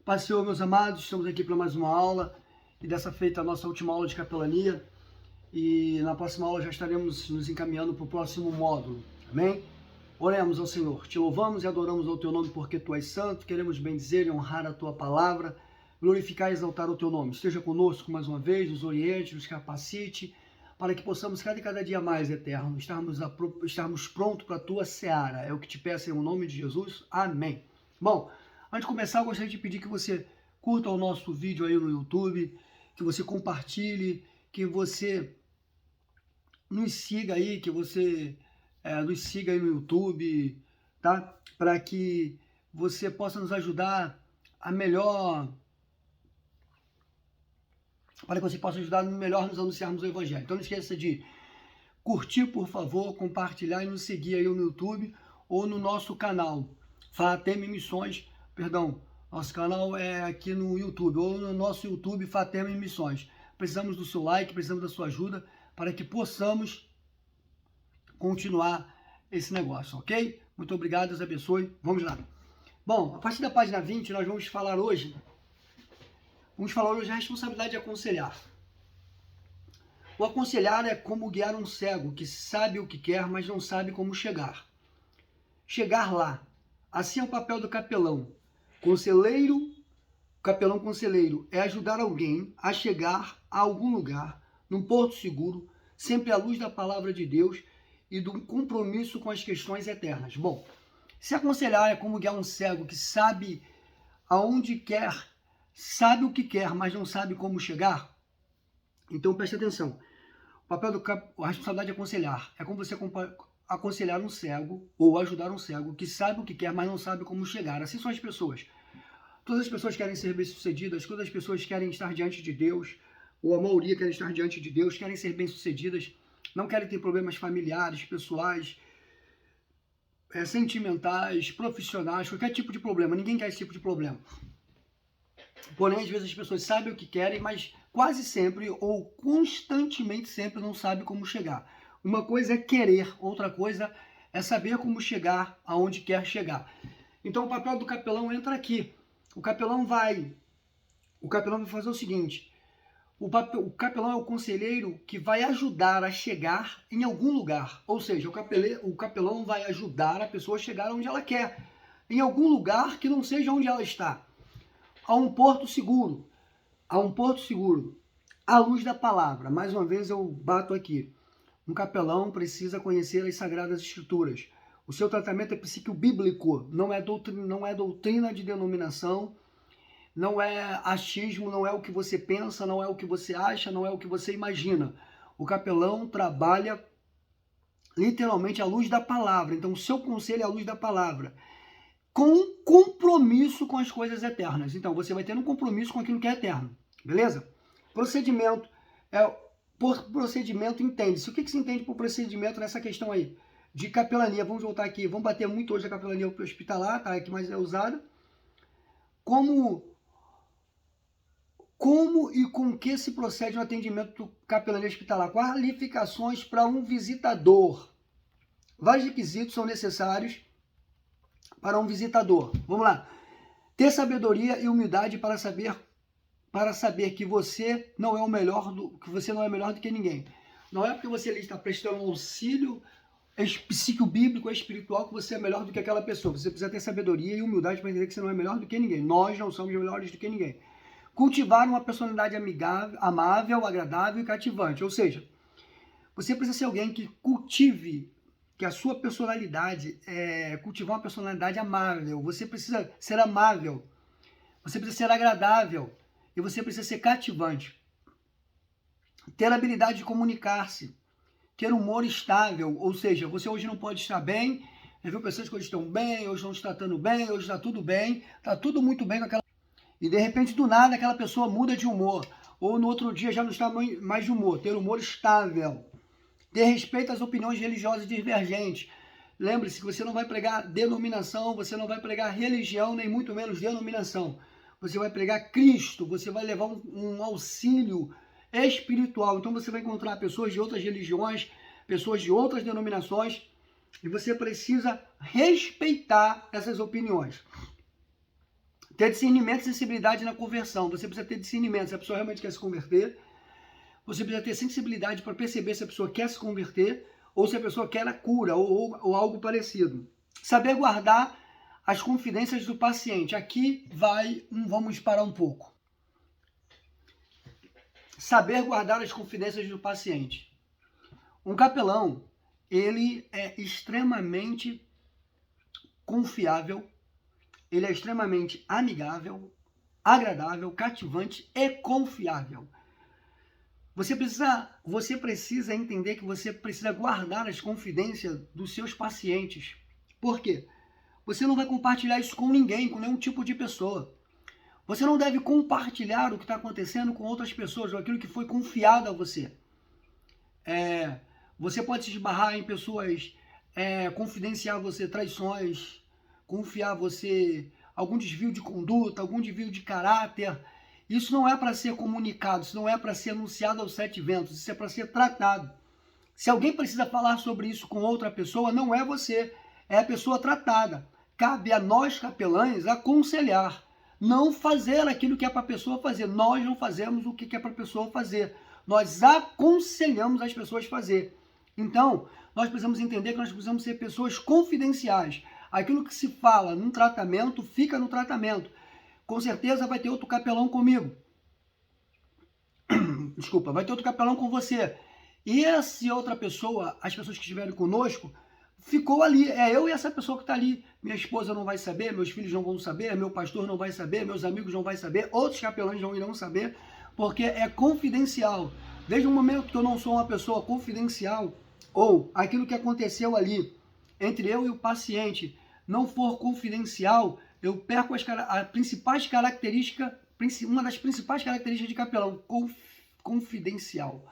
Paz do Senhor, meus amados, estamos aqui para mais uma aula, e dessa feita a nossa última aula de capelania, e na próxima aula já estaremos nos encaminhando para o próximo módulo, amém? Oremos ao Senhor, te louvamos e adoramos ao teu nome porque tu és santo, queremos bendizer e honrar a tua palavra, glorificar e exaltar o teu nome. Esteja conosco mais uma vez, nos oriente, nos capacite, para que possamos cada dia mais, eterno, estarmos prontos para a tua seara. É o que te peço em nome de Jesus, amém. Bom, antes de começar, eu gostaria de pedir que você curta o nosso vídeo aí no YouTube, que você compartilhe, que você nos siga aí, que você nos siga aí no YouTube, tá? Para que você possa nos ajudar a melhor, para que você possa ajudar melhor nos anunciarmos o Evangelho. Então não esqueça de curtir, por favor, compartilhar e nos seguir aí no YouTube ou no nosso canal, Fatema Missões, perdão, nosso canal é aqui no YouTube, ou no nosso YouTube, Fatema Missões. Precisamos do seu like, precisamos da sua ajuda, para que possamos continuar esse negócio, ok? Muito obrigado, Deus abençoe. Vamos lá. Bom, a partir da página 20, nós vamos falar hoje a responsabilidade de aconselhar. O aconselhar é como guiar um cego, que sabe o que quer, mas não sabe como chegar. Chegar lá. Assim é o papel do capelão. Capelão conselheiro é ajudar alguém a chegar a algum lugar, num porto seguro, sempre à luz da palavra de Deus e do compromisso com as questões eternas. Bom, se aconselhar é como guiar um cego que sabe aonde quer, sabe o que quer, mas não sabe como chegar, então preste atenção. O papel a responsabilidade de aconselhar é como você aconselhar um cego ou ajudar um cego que sabe o que quer, mas não sabe como chegar. Assim são as pessoas. Todas as pessoas querem ser bem-sucedidas, todas as pessoas querem estar diante de Deus, ou a maioria quer estar diante de Deus, querem ser bem-sucedidas, não querem ter problemas familiares, pessoais, sentimentais, profissionais, qualquer tipo de problema. Ninguém quer esse tipo de problema. Porém, às vezes as pessoas sabem o que querem, mas quase sempre ou constantemente sempre não sabem como chegar. Uma coisa é querer, outra coisa é saber como chegar aonde quer chegar. Então o papel do capelão entra aqui. O capelão vai fazer o seguinte: o capelão é o conselheiro que vai ajudar a chegar em algum lugar. Ou seja, o capelão vai ajudar a pessoa a chegar onde ela quer, em algum lugar que não seja onde ela está. A um porto seguro, à luz da palavra. Mais uma vez eu bato aqui. Um capelão precisa conhecer as Sagradas Escrituras. O seu tratamento é psico-bíblico, não é doutrina de denominação, não é achismo, não é o que você pensa, não é o que você acha, não é o que você imagina. O capelão trabalha literalmente à luz da palavra. Então, o seu conselho é à luz da palavra, com compromisso com as coisas eternas. Então, você vai ter um compromisso com aquilo que é eterno, beleza? Procedimento. Por procedimento, entende-se. O que se entende por procedimento nessa questão aí? De capelania. Vamos voltar aqui. Vamos bater muito hoje a capelania hospitalar, tá? É que mais é usada. Como e com que se procede no atendimento capelania hospitalar? Qualificações para um visitador. Vários requisitos são necessários para um visitador. Vamos lá. Ter sabedoria e humildade para saber que você não é melhor do que ninguém. Não é porque você está prestando um auxílio psicobíblico, espiritual, que você é melhor do que aquela pessoa. Você precisa ter sabedoria e humildade para entender que você não é melhor do que ninguém. Nós não somos melhores do que ninguém. Cultivar uma personalidade amigável, amável, agradável e cativante. Ou seja, você precisa ser alguém que cultive, que a sua personalidade cultivar uma personalidade amável. Você precisa ser amável. Você precisa ser agradável. E você precisa ser cativante. Ter a habilidade de comunicar-se. Ter humor estável. Ou seja, você hoje não pode estar bem. Já viu pessoas que hoje estão bem, hoje estão se tratando bem, hoje está tudo bem. Está tudo muito bem com aquela... E de repente, do nada, aquela pessoa muda de humor. Ou no outro dia já não está mais de humor. Ter humor estável. Ter respeito às opiniões religiosas divergentes. Lembre-se que você não vai pregar denominação, você não vai pregar religião, nem muito menos denominação. Você vai pregar Cristo, você vai levar um auxílio espiritual. Então você vai encontrar pessoas de outras religiões, pessoas de outras denominações, e você precisa respeitar essas opiniões. Ter discernimento e sensibilidade na conversão. Você precisa ter discernimento se a pessoa realmente quer se converter. Você precisa ter sensibilidade para perceber se a pessoa quer se converter ou se a pessoa quer a cura ou algo parecido. Saber guardar as confidências do paciente. Aqui vamos parar um pouco. Saber guardar as confidências do paciente. Um capelão, ele é extremamente confiável, ele é extremamente amigável, agradável, cativante e confiável. Você precisa entender que você precisa guardar as confidências dos seus pacientes. Por quê? Você não vai compartilhar isso com ninguém, com nenhum tipo de pessoa. Você não deve compartilhar o que está acontecendo com outras pessoas, ou aquilo que foi confiado a você. Você pode se esbarrar em pessoas, confidenciar você traições, confiar você algum desvio de conduta, algum desvio de caráter. Isso não é para ser comunicado, isso não é para ser anunciado aos 7 ventos, isso é para ser tratado. Se alguém precisa falar sobre isso com outra pessoa, não é você, é a pessoa tratada. Cabe a nós, capelães, aconselhar, não fazer aquilo que é para a pessoa fazer. Nós não fazemos o que é para a pessoa fazer. Nós aconselhamos as pessoas a fazer. Então, nós precisamos entender que nós precisamos ser pessoas confidenciais. Aquilo que se fala num tratamento, fica no tratamento. Com certeza vai ter outro capelão comigo. Desculpa, vai ter outro capelão com você. E essa outra pessoa, as pessoas que estiverem conosco, ficou ali. É eu e essa pessoa que está ali. Minha esposa não vai saber, meus filhos não vão saber, meu pastor não vai saber, meus amigos não vão saber, outros capelães não irão saber, porque é confidencial. Desde o momento que eu não sou uma pessoa confidencial, ou aquilo que aconteceu ali entre eu e o paciente não for confidencial, eu perco as principais características, uma das principais características de capelão, confidencial.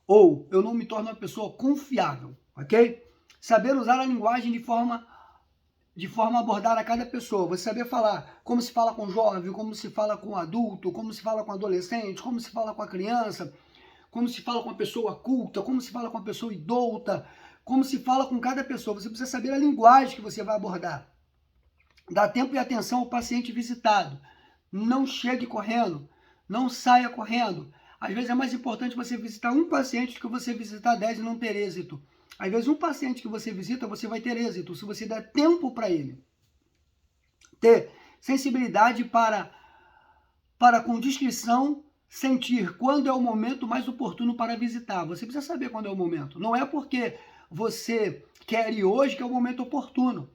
Ou eu não me torno uma pessoa confiável, ok? Saber usar a linguagem de forma a abordar a cada pessoa. Você saber falar como se fala com o jovem, como se fala com o adulto, como se fala com o adolescente, como se fala com a criança, como se fala com a pessoa culta, como se fala com a pessoa idolta, como se fala com cada pessoa. Você precisa saber a linguagem que você vai abordar. Dá tempo e atenção ao paciente visitado. Não chegue correndo, não saia correndo. Às vezes é mais importante você visitar um paciente do que você visitar 10 e não ter êxito. Às vezes um paciente que você visita, você vai ter êxito, se você der tempo para ele. Ter sensibilidade para com discrição, sentir quando é o momento mais oportuno para visitar. Você precisa saber quando é o momento. Não é porque você quer ir hoje que é o momento oportuno.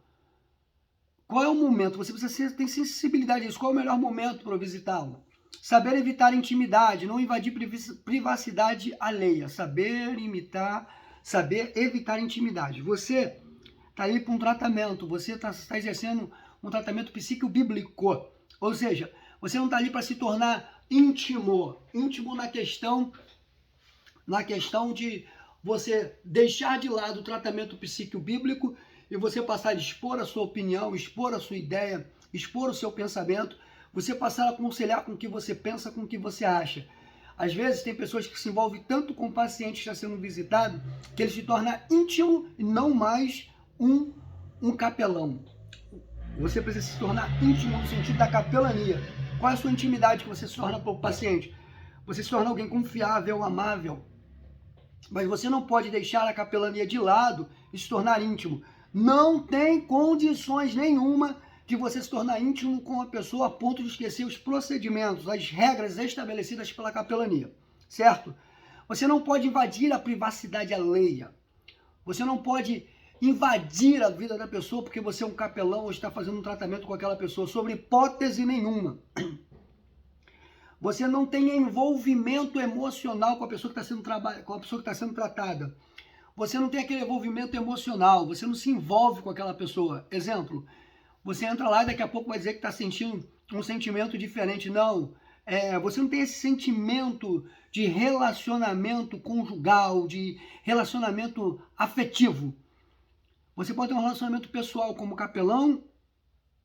Qual é o momento? Você precisa ter sensibilidade a isso. Qual é o melhor momento para visitá-lo? Saber evitar intimidade, não invadir privacidade alheia. Saber evitar intimidade. Você está ali para um tratamento, você está exercendo um tratamento psico-bíblico. Ou seja, você não está ali para se tornar íntimo na questão de você deixar de lado o tratamento psico-bíblico e você passar a expor a sua opinião, expor a sua ideia, expor o seu pensamento, você passar a aconselhar com o que você pensa, com o que você acha. Às vezes tem pessoas que se envolvem tanto com o paciente que está sendo visitado, que ele se torna íntimo e não mais um capelão. Você precisa se tornar íntimo no sentido da capelania. Qual é a sua intimidade que você se torna para o paciente? Você se torna alguém confiável, amável. Mas você não pode deixar a capelania de lado e se tornar íntimo. Não tem condições nenhuma de você se tornar íntimo com a pessoa a ponto de esquecer os procedimentos, as regras estabelecidas pela capelania, certo? Você não pode invadir a privacidade alheia. Você não pode invadir a vida da pessoa porque você é um capelão ou está fazendo um tratamento com aquela pessoa, sobre hipótese nenhuma. Você não tem envolvimento emocional com a pessoa que está sendo tratada. Você não tem aquele envolvimento emocional, você não se envolve com aquela pessoa. Exemplo, você entra lá e daqui a pouco vai dizer que está sentindo um sentimento diferente. Não, você não tem esse sentimento de relacionamento conjugal, de relacionamento afetivo. Você pode ter um relacionamento pessoal como capelão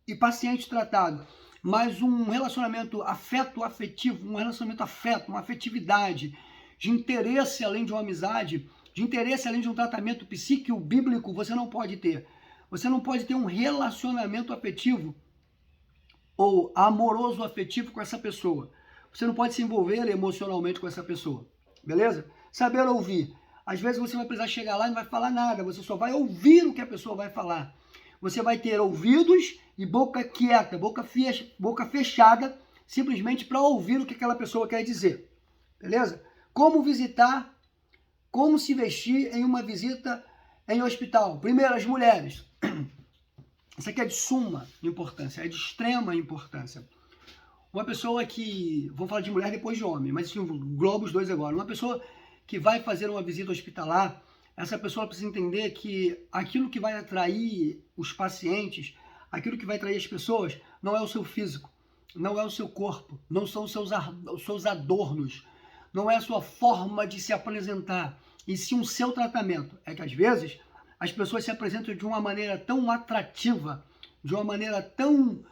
e paciente tratado, mas um relacionamento afetivo, um relacionamento uma afetividade, de interesse além de uma amizade, de interesse além de um tratamento psíquico bíblico, você não pode ter. Você não pode ter um relacionamento afetivo ou amoroso, afetivo com essa pessoa. Você não pode se envolver emocionalmente com essa pessoa, beleza? Saber ouvir. Às vezes você vai precisar chegar lá e não vai falar nada, você só vai ouvir o que a pessoa vai falar. Você vai ter ouvidos e boca quieta, boca fechada, simplesmente para ouvir o que aquela pessoa quer dizer, beleza? Como visitar, como se vestir em uma visita em hospital. Primeiro, as mulheres. Isso aqui é de suma importância, é de extrema importância. Uma pessoa que, vamos falar de mulher depois de homem, mas isso engloba os dois agora. Uma pessoa que vai fazer uma visita hospitalar, essa pessoa precisa entender que aquilo que vai atrair os pacientes, aquilo que vai atrair as pessoas, não é o seu físico, não é o seu corpo, não são os seus adornos, não é a sua forma de se apresentar, e sim o seu tratamento. É que às vezes as pessoas se apresentam de uma maneira tão atrativa, de uma maneira tão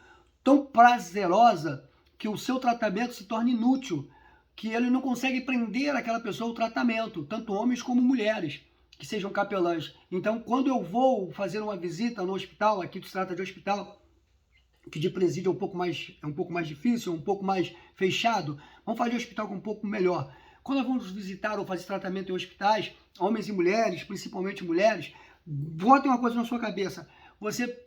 prazerosa, que o seu tratamento se torna inútil, que ele não consegue prender aquela pessoa ao tratamento, tanto homens como mulheres, que sejam capelãs. Então, quando eu vou fazer uma visita no hospital, aqui se trata de hospital, que de presídio é um pouco mais difícil, um pouco mais fechado, vamos fazer hospital com um pouco melhor. Quando nós vamos visitar ou fazer tratamento em hospitais, homens e mulheres, principalmente mulheres, botem uma coisa na sua cabeça, você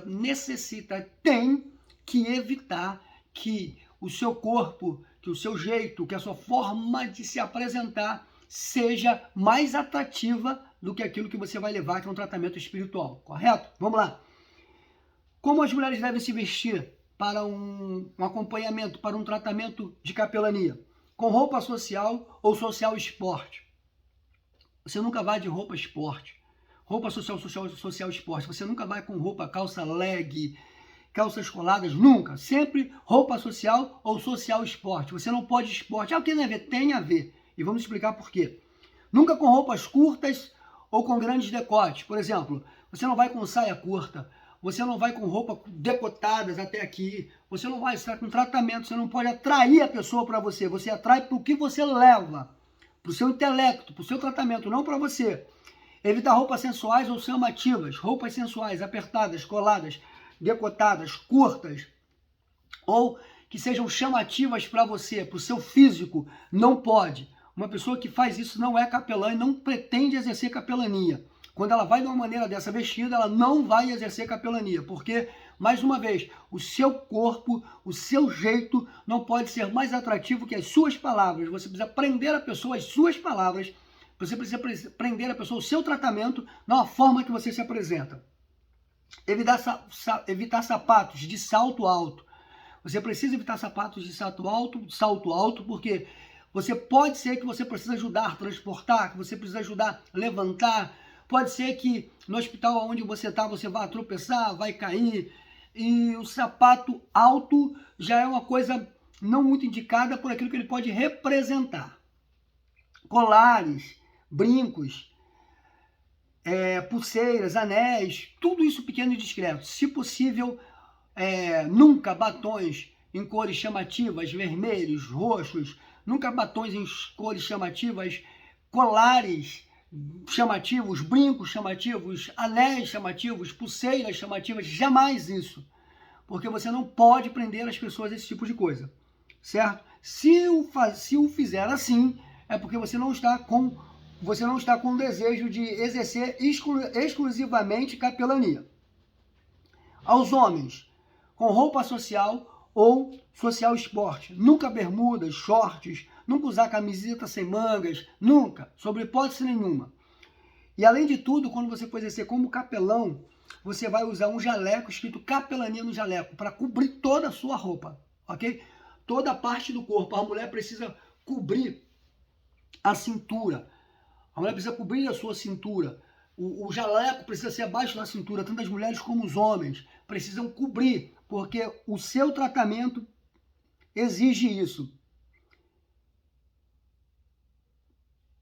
necessita, tem que evitar que o seu corpo, que o seu jeito, que a sua forma de se apresentar seja mais atrativa do que aquilo que você vai levar, que é um tratamento espiritual, correto? Vamos lá. Como as mulheres devem se vestir para um acompanhamento, para um tratamento de capelania? Com roupa social ou social esporte? Você nunca vai de roupa esporte. Roupa social esporte. Você nunca vai com roupa calça leg, calças coladas, nunca. Sempre roupa social ou social esporte. Você não pode esporte. O que tem a ver? Tem a ver. E vamos explicar por quê. Nunca com roupas curtas ou com grandes decotes. Por exemplo, você não vai com saia curta. Você não vai com roupa decotadas até aqui. Você não vai estar com tratamento. Você não pode atrair a pessoa para você. Você atrai para o que você leva. Para o seu intelecto, para o seu tratamento, não para você. Evitar roupas sensuais ou chamativas. Roupas sensuais, apertadas, coladas, decotadas, curtas, ou que sejam chamativas para você, para o seu físico, não pode. Uma pessoa que faz isso não é capelã e não pretende exercer capelania. Quando ela vai de uma maneira dessa vestida, ela não vai exercer capelania, porque, mais uma vez, o seu corpo, o seu jeito não pode ser mais atrativo que as suas palavras. Você precisa prender a pessoa às suas palavras, você precisa prender a pessoa ao seu tratamento, não à forma que você se apresenta. Evitar sapatos de salto alto. Você precisa evitar sapatos de salto alto, porque pode ser que você precisa ajudar a transportar, que você precisa ajudar a levantar. Pode ser que no hospital onde você está, você vai tropeçar, vai cair. E o sapato alto já é uma coisa não muito indicada por aquilo que ele pode representar. Colares, brincos, pulseiras, anéis, tudo isso pequeno e discreto. Se possível, nunca batons em cores chamativas, vermelhos, roxos, nunca batons em cores chamativas, colares chamativos, brincos chamativos, anéis chamativos, pulseiras chamativas, jamais isso. Porque você não pode prender as pessoas a esse tipo de coisa, certo? Se o fizer assim, é porque você não está com o desejo de exercer exclusivamente capelania. Aos homens, com roupa social ou social esporte, nunca bermudas, shorts, nunca usar camiseta sem mangas, nunca, sob hipótese nenhuma. E além de tudo, quando você for exercer como capelão, você vai usar um jaleco escrito capelania no jaleco, para cobrir toda a sua roupa, ok? Toda a parte do corpo. A mulher precisa cobrir a cintura. A mulher precisa cobrir a sua cintura. O jaleco precisa ser abaixo da cintura. Tanto as mulheres como os homens precisam cobrir, porque o seu tratamento exige isso.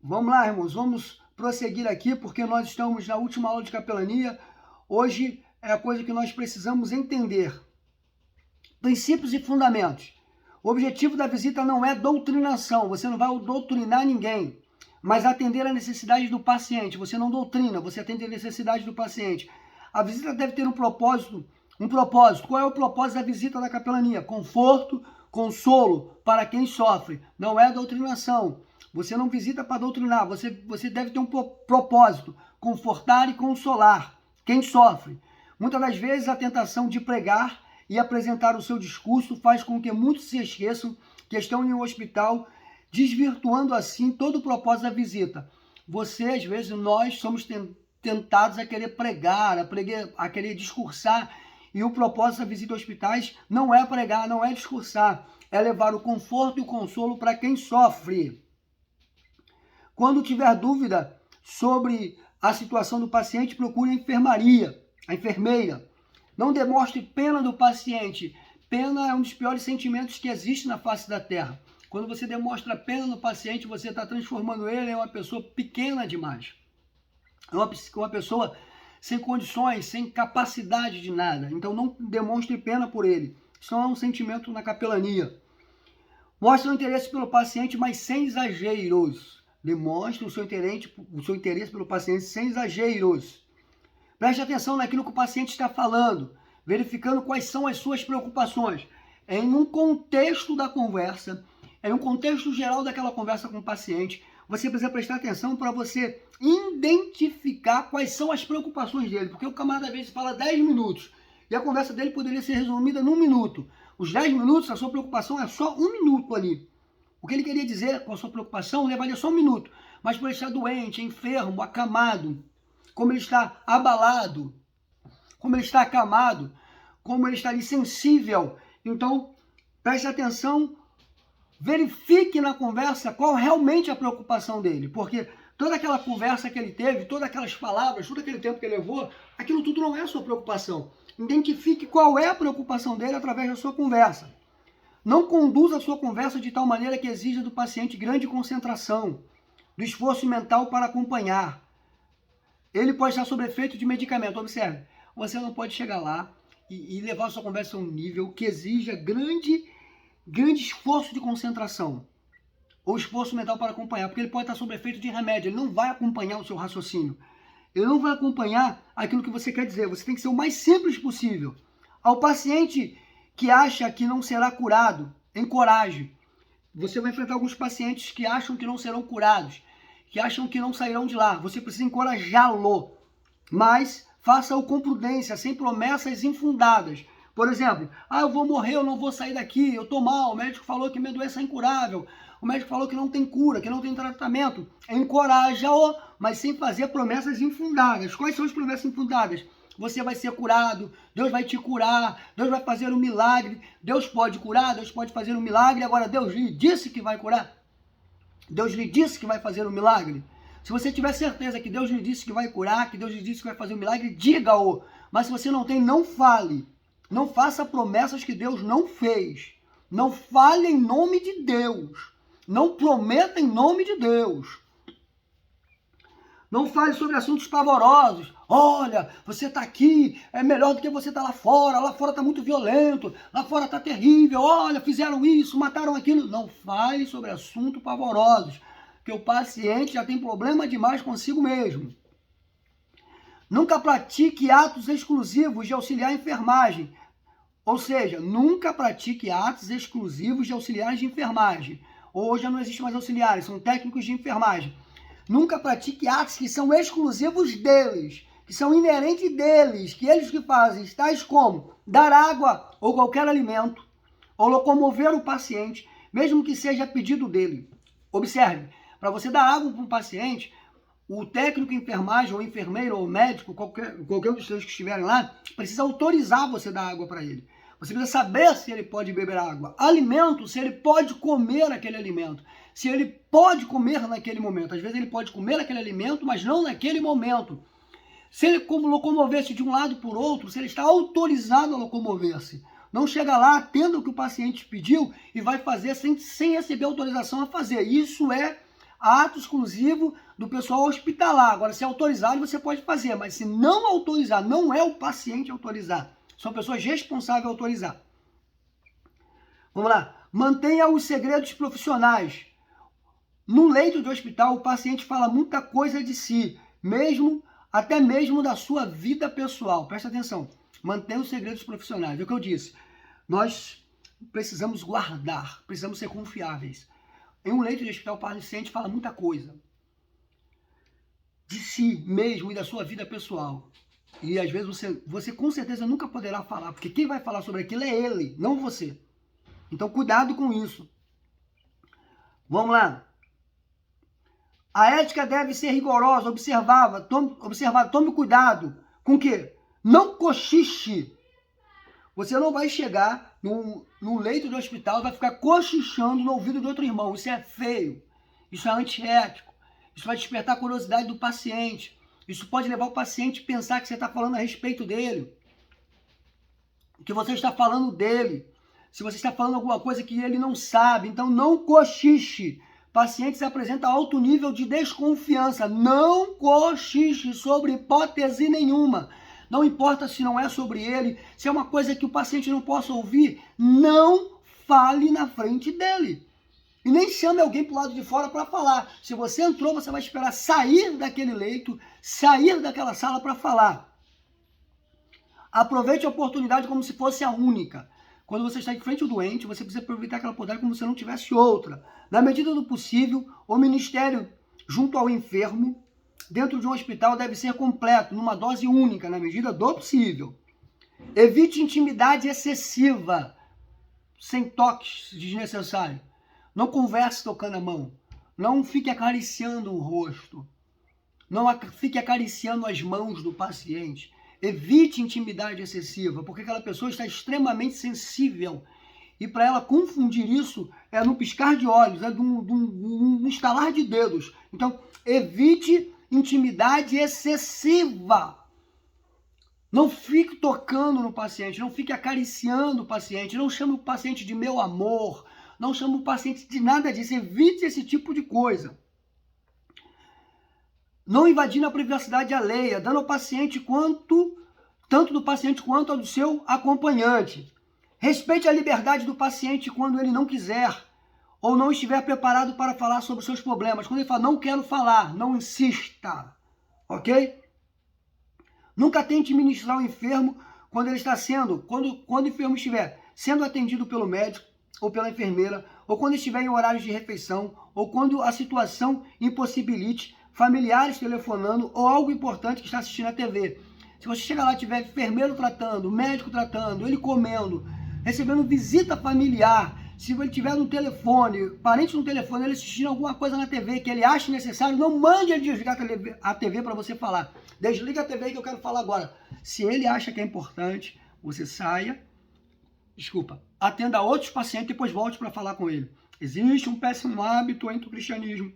Vamos lá, irmãos. Vamos prosseguir aqui, porque nós estamos na última aula de capelania. Hoje é a coisa que nós precisamos entender. Princípios e fundamentos. O objetivo da visita não é doutrinação. Você não vai doutrinar ninguém, mas atender a necessidade do paciente. Você não doutrina, você atende a necessidade do paciente. A visita deve ter um propósito Um propósito. Qual é o propósito da visita da capelania? Conforto, consolo para quem sofre. Não é doutrinação. Você não visita para doutrinar. Você deve ter um propósito. Confortar e consolar quem sofre. Muitas das vezes a tentação de pregar e apresentar o seu discurso faz com que muitos se esqueçam que estão em um hospital, desvirtuando assim todo o propósito da visita. Você, às vezes, nós somos tentados a querer pregar, a querer discursar, e o propósito da visita a hospitais não é pregar, não é discursar, é levar o conforto e o consolo para quem sofre. Quando tiver dúvida sobre a situação do paciente, procure a enfermeira. Não demonstre pena do paciente. Pena é um dos piores sentimentos que existe na face da Terra. Quando você demonstra pena no paciente, você está transformando ele em uma pessoa pequena demais. É uma pessoa sem condições, sem capacidade de nada. Então não demonstre pena por ele. Isso não é um sentimento na capelania. Mostre o interesse pelo paciente, mas sem exageros. Demonstre o seu interesse pelo paciente sem exageros. Preste atenção naquilo que o paciente está falando, verificando quais são as suas preocupações. Em um contexto da conversa, em um contexto geral daquela conversa com o paciente, você precisa prestar atenção para você identificar quais são as preocupações dele. Porque o camarada às vezes fala 10 minutos e a conversa dele poderia ser resumida num minuto. Os 10 minutos, a sua preocupação é só um minuto ali. O que ele queria dizer com a sua preocupação levaria só um minuto. Mas por ele estar doente, enfermo, acamado, como ele está abalado, como ele está acamado, como ele está ali sensível. Então, preste atenção, verifique na conversa qual realmente é a preocupação dele, porque toda aquela conversa que ele teve, todas aquelas palavras, todo aquele tempo que ele levou, aquilo tudo não é a sua preocupação. Identifique qual é a preocupação dele através da sua conversa. Não conduza a sua conversa de tal maneira que exija do paciente grande concentração, do esforço mental para acompanhar. Ele pode estar sob efeito de medicamento. Observe, você não pode chegar lá e levar a sua conversa a um nível que exija grande esforço de concentração ou esforço mental para acompanhar, porque ele pode estar sob efeito de remédio, ele não vai acompanhar o seu raciocínio, ele não vai acompanhar aquilo que você quer dizer. Você tem que ser o mais simples possível. Ao paciente que acha que não será curado, encoraje. Você vai enfrentar alguns pacientes que acham que não serão curados, que acham que não sairão de lá. Você precisa encorajá-lo, mas faça-o com prudência, sem promessas infundadas. Por exemplo, eu vou morrer, eu não vou sair daqui, eu estou mal, o médico falou que minha doença é incurável, o médico falou que não tem cura, que não tem tratamento. Encoraja-o, mas sem fazer promessas infundadas. Quais são as promessas infundadas? Você vai ser curado, Deus vai te curar, Deus vai fazer um milagre. Deus pode curar, Deus pode fazer um milagre, agora Deus lhe disse que vai curar. Deus lhe disse que vai fazer um milagre. Se você tiver certeza que Deus lhe disse que vai curar, que Deus lhe disse que vai fazer um milagre, diga-o. Mas se você não tem, não fale. Não faça promessas que Deus não fez. Não fale em nome de Deus. Não prometa em nome de Deus. Não fale sobre assuntos pavorosos. Olha, você está aqui, é melhor do que você está lá fora está muito violento, lá fora está terrível, olha, fizeram isso, mataram aquilo. Não fale sobre assuntos pavorosos, que o paciente já tem problema demais consigo mesmo. Nunca pratique atos exclusivos de auxiliar a enfermagem. Ou seja, nunca pratique atos exclusivos de auxiliares de enfermagem. Hoje já não existe mais auxiliares, são técnicos de enfermagem. Nunca pratique atos que são exclusivos deles, que são inerentes deles, que eles que fazem, tais como dar água ou qualquer alimento, ou locomover o paciente, mesmo que seja a pedido dele. Observe, para você dar água para um paciente, o técnico de enfermagem, ou enfermeiro, ou médico, qualquer dos três que estiverem lá, precisa autorizar você dar água para ele. Você precisa saber se ele pode beber água. Alimento, se ele pode comer aquele alimento. Se ele pode comer naquele momento. Às vezes ele pode comer aquele alimento, mas não naquele momento. Se ele locomover-se de um lado por outro, se ele está autorizado a locomover-se. Não chega lá, atenda o que o paciente pediu e vai fazer sem receber autorização a fazer. Isso é ato exclusivo do pessoal hospitalar. Agora, se é autorizado, você pode fazer. Mas se não autorizar, não é o paciente autorizar. São pessoas responsáveis a autorizar. Vamos lá. Mantenha os segredos profissionais. No leito de hospital, o paciente fala muita coisa de si, até mesmo da sua vida pessoal. Presta atenção. Mantenha os segredos profissionais. É o que eu disse. Nós precisamos guardar, precisamos ser confiáveis. Em um leito de hospital, o paciente fala muita coisa de si mesmo e da sua vida pessoal. E às vezes você com certeza nunca poderá falar, porque quem vai falar sobre aquilo é ele, não você. Então cuidado com isso. Vamos lá. A ética deve ser rigorosa, tome cuidado com o quê? Não cochiche. Você não vai chegar num leito de hospital e vai ficar cochichando no ouvido de outro irmão. Isso é feio, isso é antiético, isso vai despertar a curiosidade do paciente. Isso pode levar o paciente a pensar que você está falando a respeito dele, que você está falando dele, se você está falando alguma coisa que ele não sabe. Então não cochiche. Pacientes apresentam alto nível de desconfiança. Não cochiche sobre hipótese nenhuma. Não importa se não é sobre ele, se é uma coisa que o paciente não possa ouvir, não fale na frente dele. E nem chame alguém para o lado de fora para falar. Se você entrou, você vai esperar sair daquele leito, sair daquela sala para falar. Aproveite a oportunidade como se fosse a única. Quando você está em frente ao doente, você precisa aproveitar aquela oportunidade como se não tivesse outra. Na medida do possível, o ministério junto ao enfermo, dentro de um hospital, deve ser completo, numa dose única, na medida do possível. Evite intimidade excessiva, sem toques desnecessários. Não converse tocando a mão. Não fique acariciando o rosto. Não fique acariciando as mãos do paciente. Evite intimidade excessiva, porque aquela pessoa está extremamente sensível. E para ela confundir isso é no piscar de olhos, é num estalar de dedos. Então, evite intimidade excessiva. Não fique tocando no paciente, não fique acariciando o paciente, não chame o paciente de meu amor, não chame o paciente de nada disso. Evite esse tipo de coisa. Não invadindo a privacidade alheia, dando ao paciente tanto do paciente quanto ao do seu acompanhante. Respeite a liberdade do paciente quando ele não quiser ou não estiver preparado para falar sobre os seus problemas. Quando ele fala, não quero falar, não insista, ok? Nunca tente ministrar o enfermo quando o enfermo estiver sendo atendido pelo médico ou pela enfermeira, ou quando estiver em horários de refeição, ou quando a situação impossibilite, familiares telefonando ou algo importante que está assistindo a TV. Se você chegar lá e tiver enfermeiro tratando, médico tratando, ele comendo, recebendo visita familiar, se ele tiver no telefone, parente no telefone, ele assistindo alguma coisa na TV que ele acha necessário, não mande ele desligar a TV para você falar. Desliga a TV que eu quero falar agora. Se ele acha que é importante, você saia, atenda a outros pacientes e depois volte para falar com ele. Existe um péssimo hábito entre o cristianismo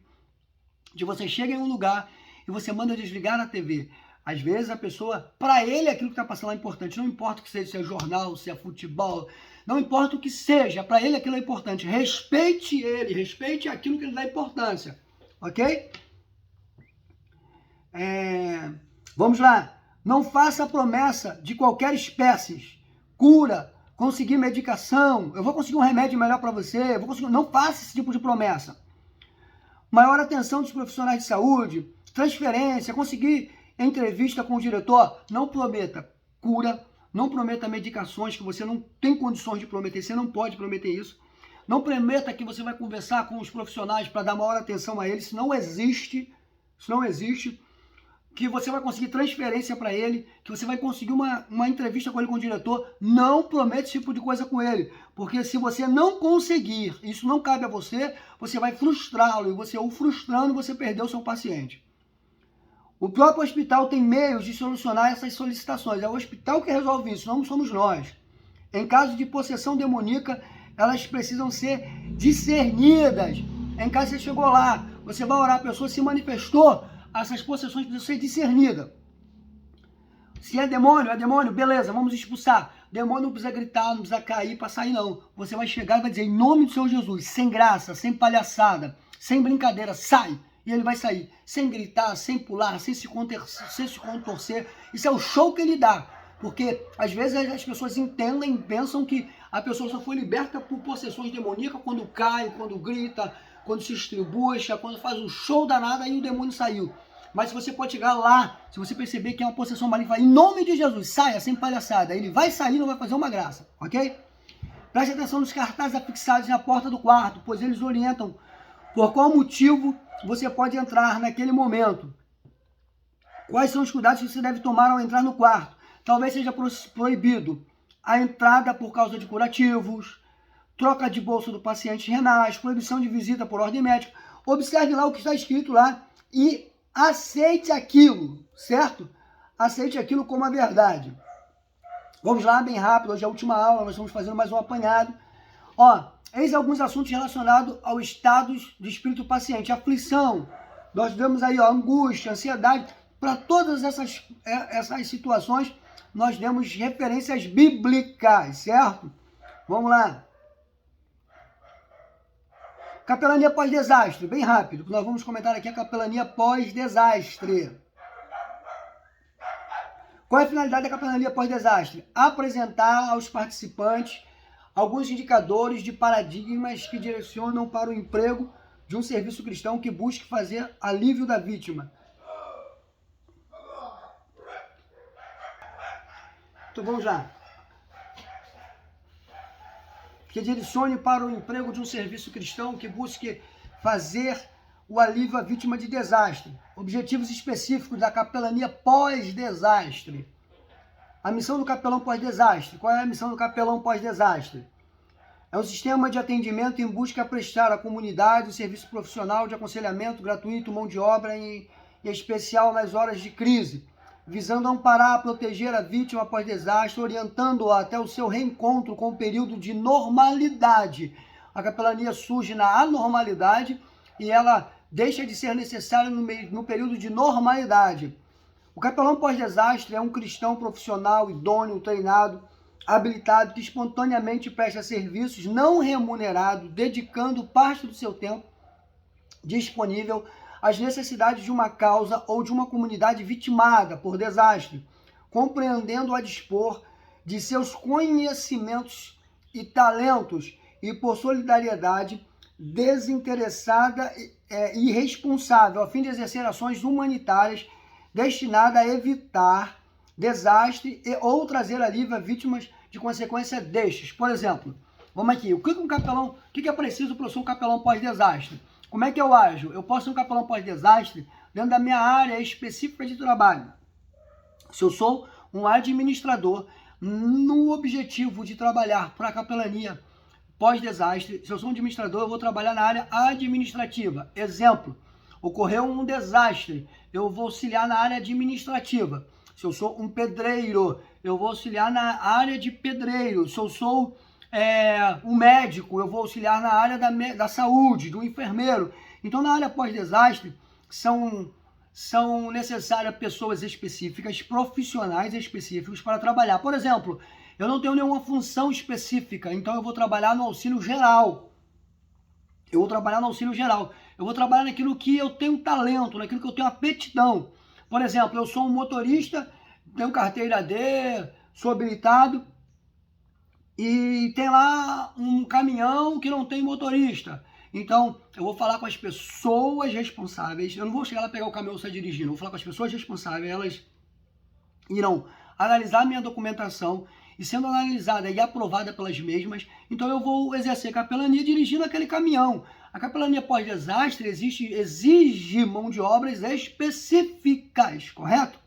de você chega em um lugar e você manda desligar a TV. Às vezes a pessoa, para ele aquilo que está passando lá é importante. Não importa o que seja, se é jornal, se é futebol, não importa o que seja, para ele aquilo é importante. Respeite ele, respeite aquilo que ele dá importância. Ok? Vamos lá. Não faça promessa de qualquer espécie. Cura, conseguir medicação, eu vou conseguir um remédio melhor para você, não faça esse tipo de promessa. Maior atenção dos profissionais de saúde, transferência, conseguir entrevista com o diretor, não prometa cura, não prometa medicações que você não tem condições de prometer, você não pode prometer isso. Não prometa que você vai conversar com os profissionais para dar maior atenção a eles, isso não existe, que você vai conseguir transferência para ele, que você vai conseguir uma entrevista com ele, com o diretor. Não promete esse tipo de coisa com ele, porque se você não conseguir, isso não cabe a você, você vai frustrá-lo, e você o frustrando, você perdeu o seu paciente. O próprio hospital tem meios de solucionar essas solicitações, é o hospital que resolve isso, não somos nós. Em caso de possessão demoníaca, elas precisam ser discernidas. Em caso você chegou lá, você vai orar, a pessoa se manifestou, essas possessões precisam ser discernidas. Se é demônio, beleza, vamos expulsar. Demônio não precisa gritar, não precisa cair para sair, não. Você vai chegar e vai dizer, em nome do Senhor Jesus, sem graça, sem palhaçada, sem brincadeira, sai. E ele vai sair, sem gritar, sem pular, sem se contorcer. Isso é o show que ele dá. Porque, às vezes, as pessoas entendem, pensam que a pessoa só foi liberta por possessões demoníacas quando cai, quando grita, quando se estribucha, quando faz um show danado, aí o demônio saiu. Mas se você pode chegar lá, se você perceber que é uma possessão maligna, em nome de Jesus, saia, sem palhaçada. Ele vai sair, não vai fazer uma graça, ok? Preste atenção nos cartazes afixados na porta do quarto, pois eles orientam por qual motivo você pode entrar naquele momento. Quais são os cuidados que você deve tomar ao entrar no quarto? Talvez seja proibido a entrada por causa de curativos, troca de bolsa do paciente renais, proibição de visita por ordem médica. Observe lá o que está escrito lá e aceite aquilo, certo? Aceite aquilo como a verdade. Vamos lá, bem rápido, hoje é a última aula, nós estamos fazendo mais um apanhado. Ó, eis alguns assuntos relacionados ao estado do espírito do paciente. Aflição, nós vemos aí, ó, angústia, ansiedade. Para todas essas situações, nós demos referências bíblicas, certo? Vamos lá. Capelania pós-desastre, bem rápido. Nós vamos comentar aqui a capelania pós-desastre. Qual é a finalidade da capelania pós-desastre? Apresentar aos participantes alguns indicadores de paradigmas que direcionam para o emprego de um serviço cristão que busque fazer alívio da vítima. Então vamos lá. Que direcione para o emprego de um serviço cristão que busque fazer o alívio à vítima de desastre. Objetivos específicos da capelania pós-desastre. A missão do capelão pós-desastre. Qual é a missão do capelão pós-desastre? É um sistema de atendimento em busca de prestar à comunidade um serviço profissional de aconselhamento gratuito, mão de obra em especial nas horas de crise, visando amparar, proteger a vítima após desastre, orientando-a até o seu reencontro com o período de normalidade. A capelania surge na anormalidade e ela deixa de ser necessária no período de normalidade. O capelão pós-desastre é um cristão profissional, idôneo, treinado, habilitado, que espontaneamente presta serviços não remunerados, dedicando parte do seu tempo disponível às necessidades de uma causa ou de uma comunidade vitimada por desastre, compreendendo a dispor de seus conhecimentos e talentos e por solidariedade desinteressada e responsável, a fim de exercer ações humanitárias destinadas a evitar desastre ou trazer alívio a vítimas de consequência destes. Por exemplo, vamos aqui, o que é preciso para eu ser um capelão pós-desastre? Como é que eu ajo? Eu posso ser um capelão pós-desastre dentro da minha área específica de trabalho. Se eu sou um administrador no objetivo de trabalhar para a capelania pós-desastre, se eu sou um administrador, eu vou trabalhar na área administrativa. Exemplo, ocorreu um desastre, eu vou auxiliar na área administrativa. Se eu sou um pedreiro, eu vou auxiliar na área de pedreiro. Se eu sou um médico, eu vou auxiliar na área da saúde, do enfermeiro. Então, na área pós-desastre, são necessárias pessoas específicas, profissionais específicos para trabalhar. Por exemplo, eu não tenho nenhuma função específica, então eu vou trabalhar no auxílio geral. Eu vou trabalhar naquilo que eu tenho talento, naquilo que eu tenho aptidão. Por exemplo, eu sou um motorista, tenho carteira D, sou habilitado, e tem lá um caminhão que não tem motorista. Então, eu vou falar com as pessoas responsáveis. Eu não vou chegar lá pegar o caminhão e sair dirigindo. Eu vou falar com as pessoas responsáveis. Elas irão analisar a minha documentação e, sendo analisada e aprovada pelas mesmas, então eu vou exercer capelania dirigindo aquele caminhão. A capelania pós-desastre exige mão de obras específicas, correto?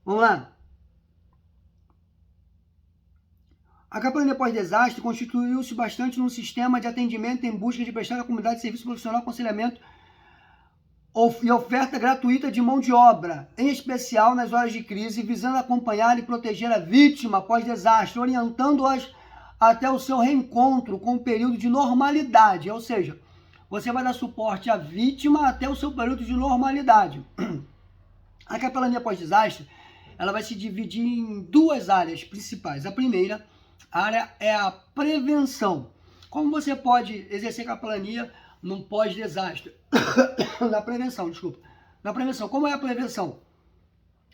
Vamos lá. A capelania pós-desastre constituiu-se bastante num sistema de atendimento em busca de prestar à comunidade serviço profissional, aconselhamento e oferta gratuita de mão de obra, em especial nas horas de crise, visando acompanhar e proteger a vítima após desastre, orientando-as até o seu reencontro com o período de normalidade, ou seja, você vai dar suporte à vítima até o seu período de normalidade. A capelania pós-desastre, ela vai se dividir em duas áreas principais. A primeira área é a prevenção. Como você pode exercer capelania num pós-desastre? Na prevenção, como é a prevenção?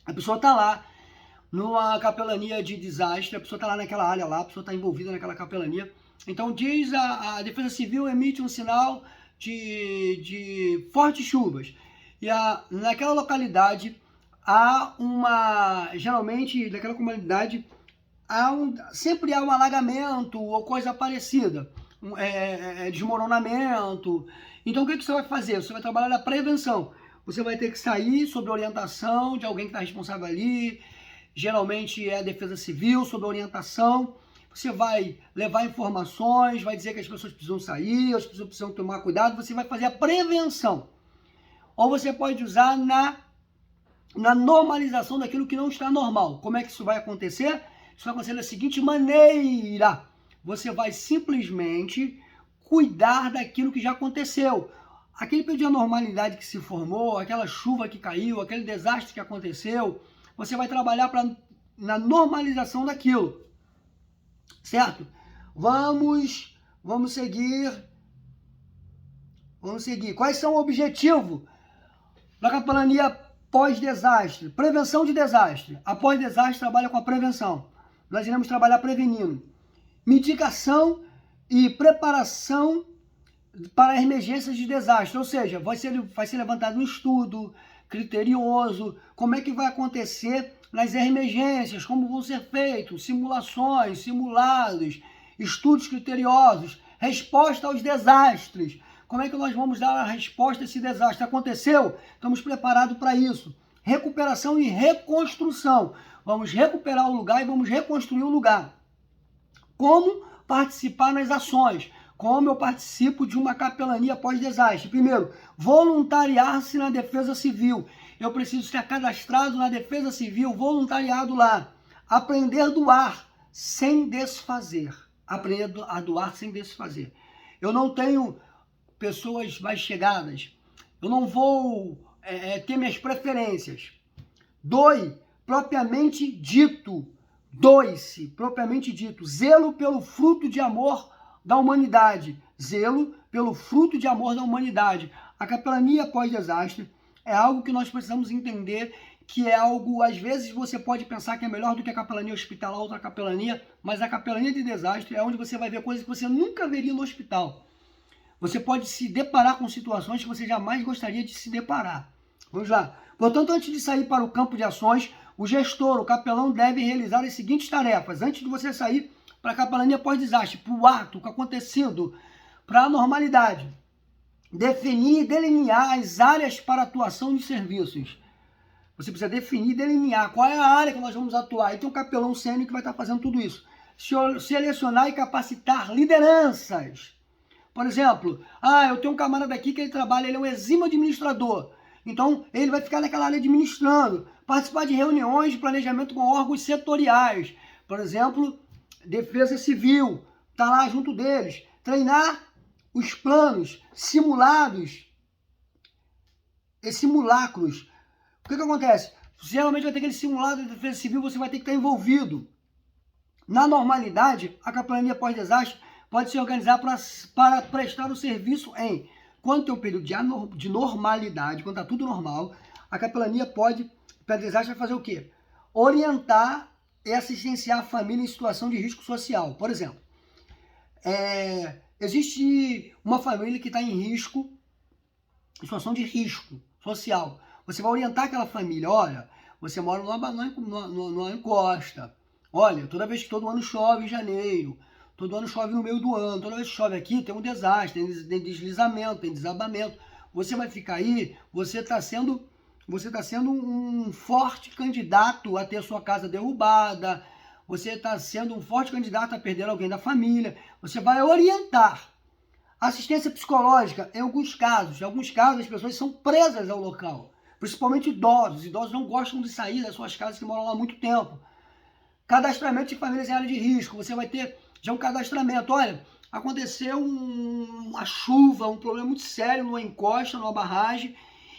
A pessoa está lá numa capelania de desastre, a pessoa está lá naquela área lá, a pessoa está envolvida naquela capelania. Então diz a Defesa Civil emite um sinal de fortes chuvas. e naquela localidade geralmente, naquela comunidade, sempre há um alagamento ou coisa parecida, desmoronamento. Então o que você vai fazer? Você vai trabalhar na prevenção. Você vai ter que sair sob orientação de alguém que está responsável ali, geralmente é a Defesa Civil, sob orientação. Você vai levar informações, vai dizer que as pessoas precisam sair, as pessoas precisam tomar cuidado, você vai fazer a prevenção. Ou você pode usar na normalização daquilo que não está normal. Como é que isso vai acontecer? Isso vai acontecer da seguinte maneira: você vai simplesmente cuidar daquilo que já aconteceu. Aquele período de anormalidade que se formou, aquela chuva que caiu, aquele desastre que aconteceu, você vai trabalhar na normalização daquilo. Certo? Vamos seguir. Quais são o objetivo da capelania pós-desastre? Prevenção de desastre. Após desastre, trabalha com a prevenção. Nós iremos trabalhar prevenindo. Mitigação e preparação para emergências de desastre. Ou seja, vai ser levantado um estudo criterioso, como é que vai acontecer nas emergências, como vão ser feitos, simulações, simulados, estudos criteriosos, resposta aos desastres. Como é que nós vamos dar a resposta a esse desastre? Aconteceu? Estamos preparados para isso. Recuperação e reconstrução. Vamos recuperar o lugar e vamos reconstruir o lugar. Como participar nas ações? Como eu participo de uma capelania pós-desastre? Primeiro, voluntariar-se na Defesa Civil. Eu preciso ser cadastrado na Defesa Civil, voluntariado lá. Aprender a doar sem desfazer. Aprender a doar sem desfazer. Eu não tenho pessoas mais chegadas. Eu não vou ter minhas preferências. Doe propriamente dito. Doe-se propriamente dito. Zelo pelo fruto de amor da humanidade. Zelo pelo fruto de amor da humanidade. A capelania pós-desastre é algo que nós precisamos entender, que é algo, às vezes você pode pensar que é melhor do que a capelania hospitalar, outra capelania, mas a capelania de desastre é onde você vai ver coisas que você nunca veria no hospital. Você pode se deparar com situações que você jamais gostaria de se deparar. Vamos lá. Portanto, antes de sair para o campo de ações, o gestor, o capelão, deve realizar as seguintes tarefas. Antes de você sair para a capelania pós-desastre, para o ato que acontecido, para a normalidade. Definir e delinear as áreas para atuação de serviços. Você precisa definir e delinear qual é a área que nós vamos atuar. E tem um capelão sênior que vai estar fazendo tudo isso. Selecionar e capacitar lideranças. Por exemplo, eu tenho um camarada aqui que ele é um exímio administrador. Então, ele vai ficar naquela área administrando. Participar de reuniões de planejamento com órgãos setoriais. Por exemplo, Defesa Civil, está lá junto deles. Treinar os planos simulados e simulacros. O que acontece? Geralmente vai ter aquele simulado de Defesa Civil, você vai ter que estar envolvido. Na normalidade, a capelania pós-desastre pode se organizar para prestar o serviço quando tem um período de normalidade, quando está tudo normal, a capelania pós-desastre vai fazer o quê? Orientar e assistenciar a família em situação de risco social. Por exemplo, existe uma família que está em risco, em situação de risco social. Você vai orientar aquela família, olha, você mora numa encosta, olha, toda vez que todo ano chove em janeiro, todo ano chove no meio do ano, toda vez que chove aqui tem um desastre, tem deslizamento, tem desabamento. Você vai ficar aí, você está sendo um forte candidato a ter sua casa derrubada, você está sendo um forte candidato a perder alguém da família. Você vai orientar. Assistência psicológica, em alguns casos as pessoas são presas ao local, principalmente idosos. Idosos não gostam de sair das suas casas que moram lá há muito tempo. Cadastramento de famílias em área de risco, você vai ter já um cadastramento. Olha, aconteceu uma chuva, um problema muito sério numa encosta, numa barragem,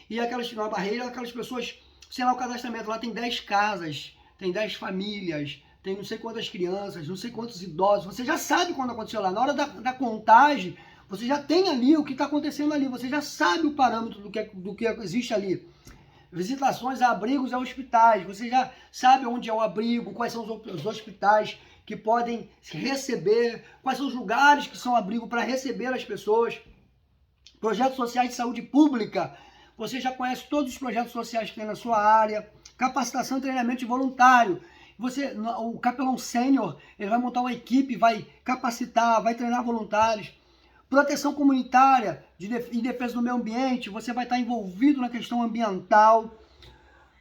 e numa barreira, aquelas pessoas, sei lá, o cadastramento lá tem 10 casas, tem 10 famílias, tem não sei quantas crianças, não sei quantos idosos. Você já sabe quando aconteceu lá. Na hora da contagem, você já tem ali o que está acontecendo ali, você já sabe o parâmetro do que existe ali. Visitações a abrigos e a hospitais, você já sabe onde é o abrigo, quais são os hospitais que podem receber, quais são os lugares que são abrigo para receber as pessoas. Projetos sociais de saúde pública, você já conhece todos os projetos sociais que tem na sua área, capacitação e treinamento de voluntário. O capelão sênior, ele vai montar uma equipe, vai capacitar, vai treinar voluntários. Proteção comunitária e defesa do meio ambiente, você vai estar envolvido na questão ambiental.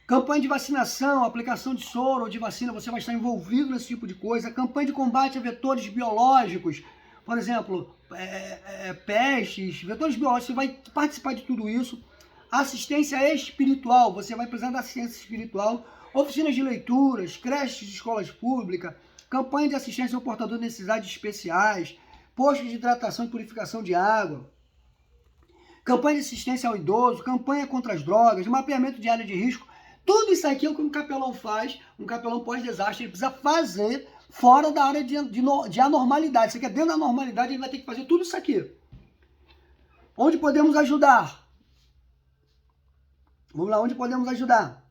Campanha de vacinação, aplicação de soro ou de vacina, você vai estar envolvido nesse tipo de coisa. Campanha de combate a vetores biológicos, por exemplo, pestes, vetores biológicos, você vai participar de tudo isso. Assistência espiritual, você vai precisar da assistência espiritual. Oficinas de leituras, creches de escolas públicas, campanha de assistência ao portador de necessidades especiais, postos de hidratação e purificação de água, campanha de assistência ao idoso, campanha contra as drogas, mapeamento de área de risco. Tudo isso aqui é o que um capelão faz, um capelão pós-desastre, ele precisa fazer fora da área de anormalidade. Você quer dentro da normalidade, ele vai ter que fazer tudo isso aqui. Onde podemos ajudar? Vamos lá, onde podemos ajudar?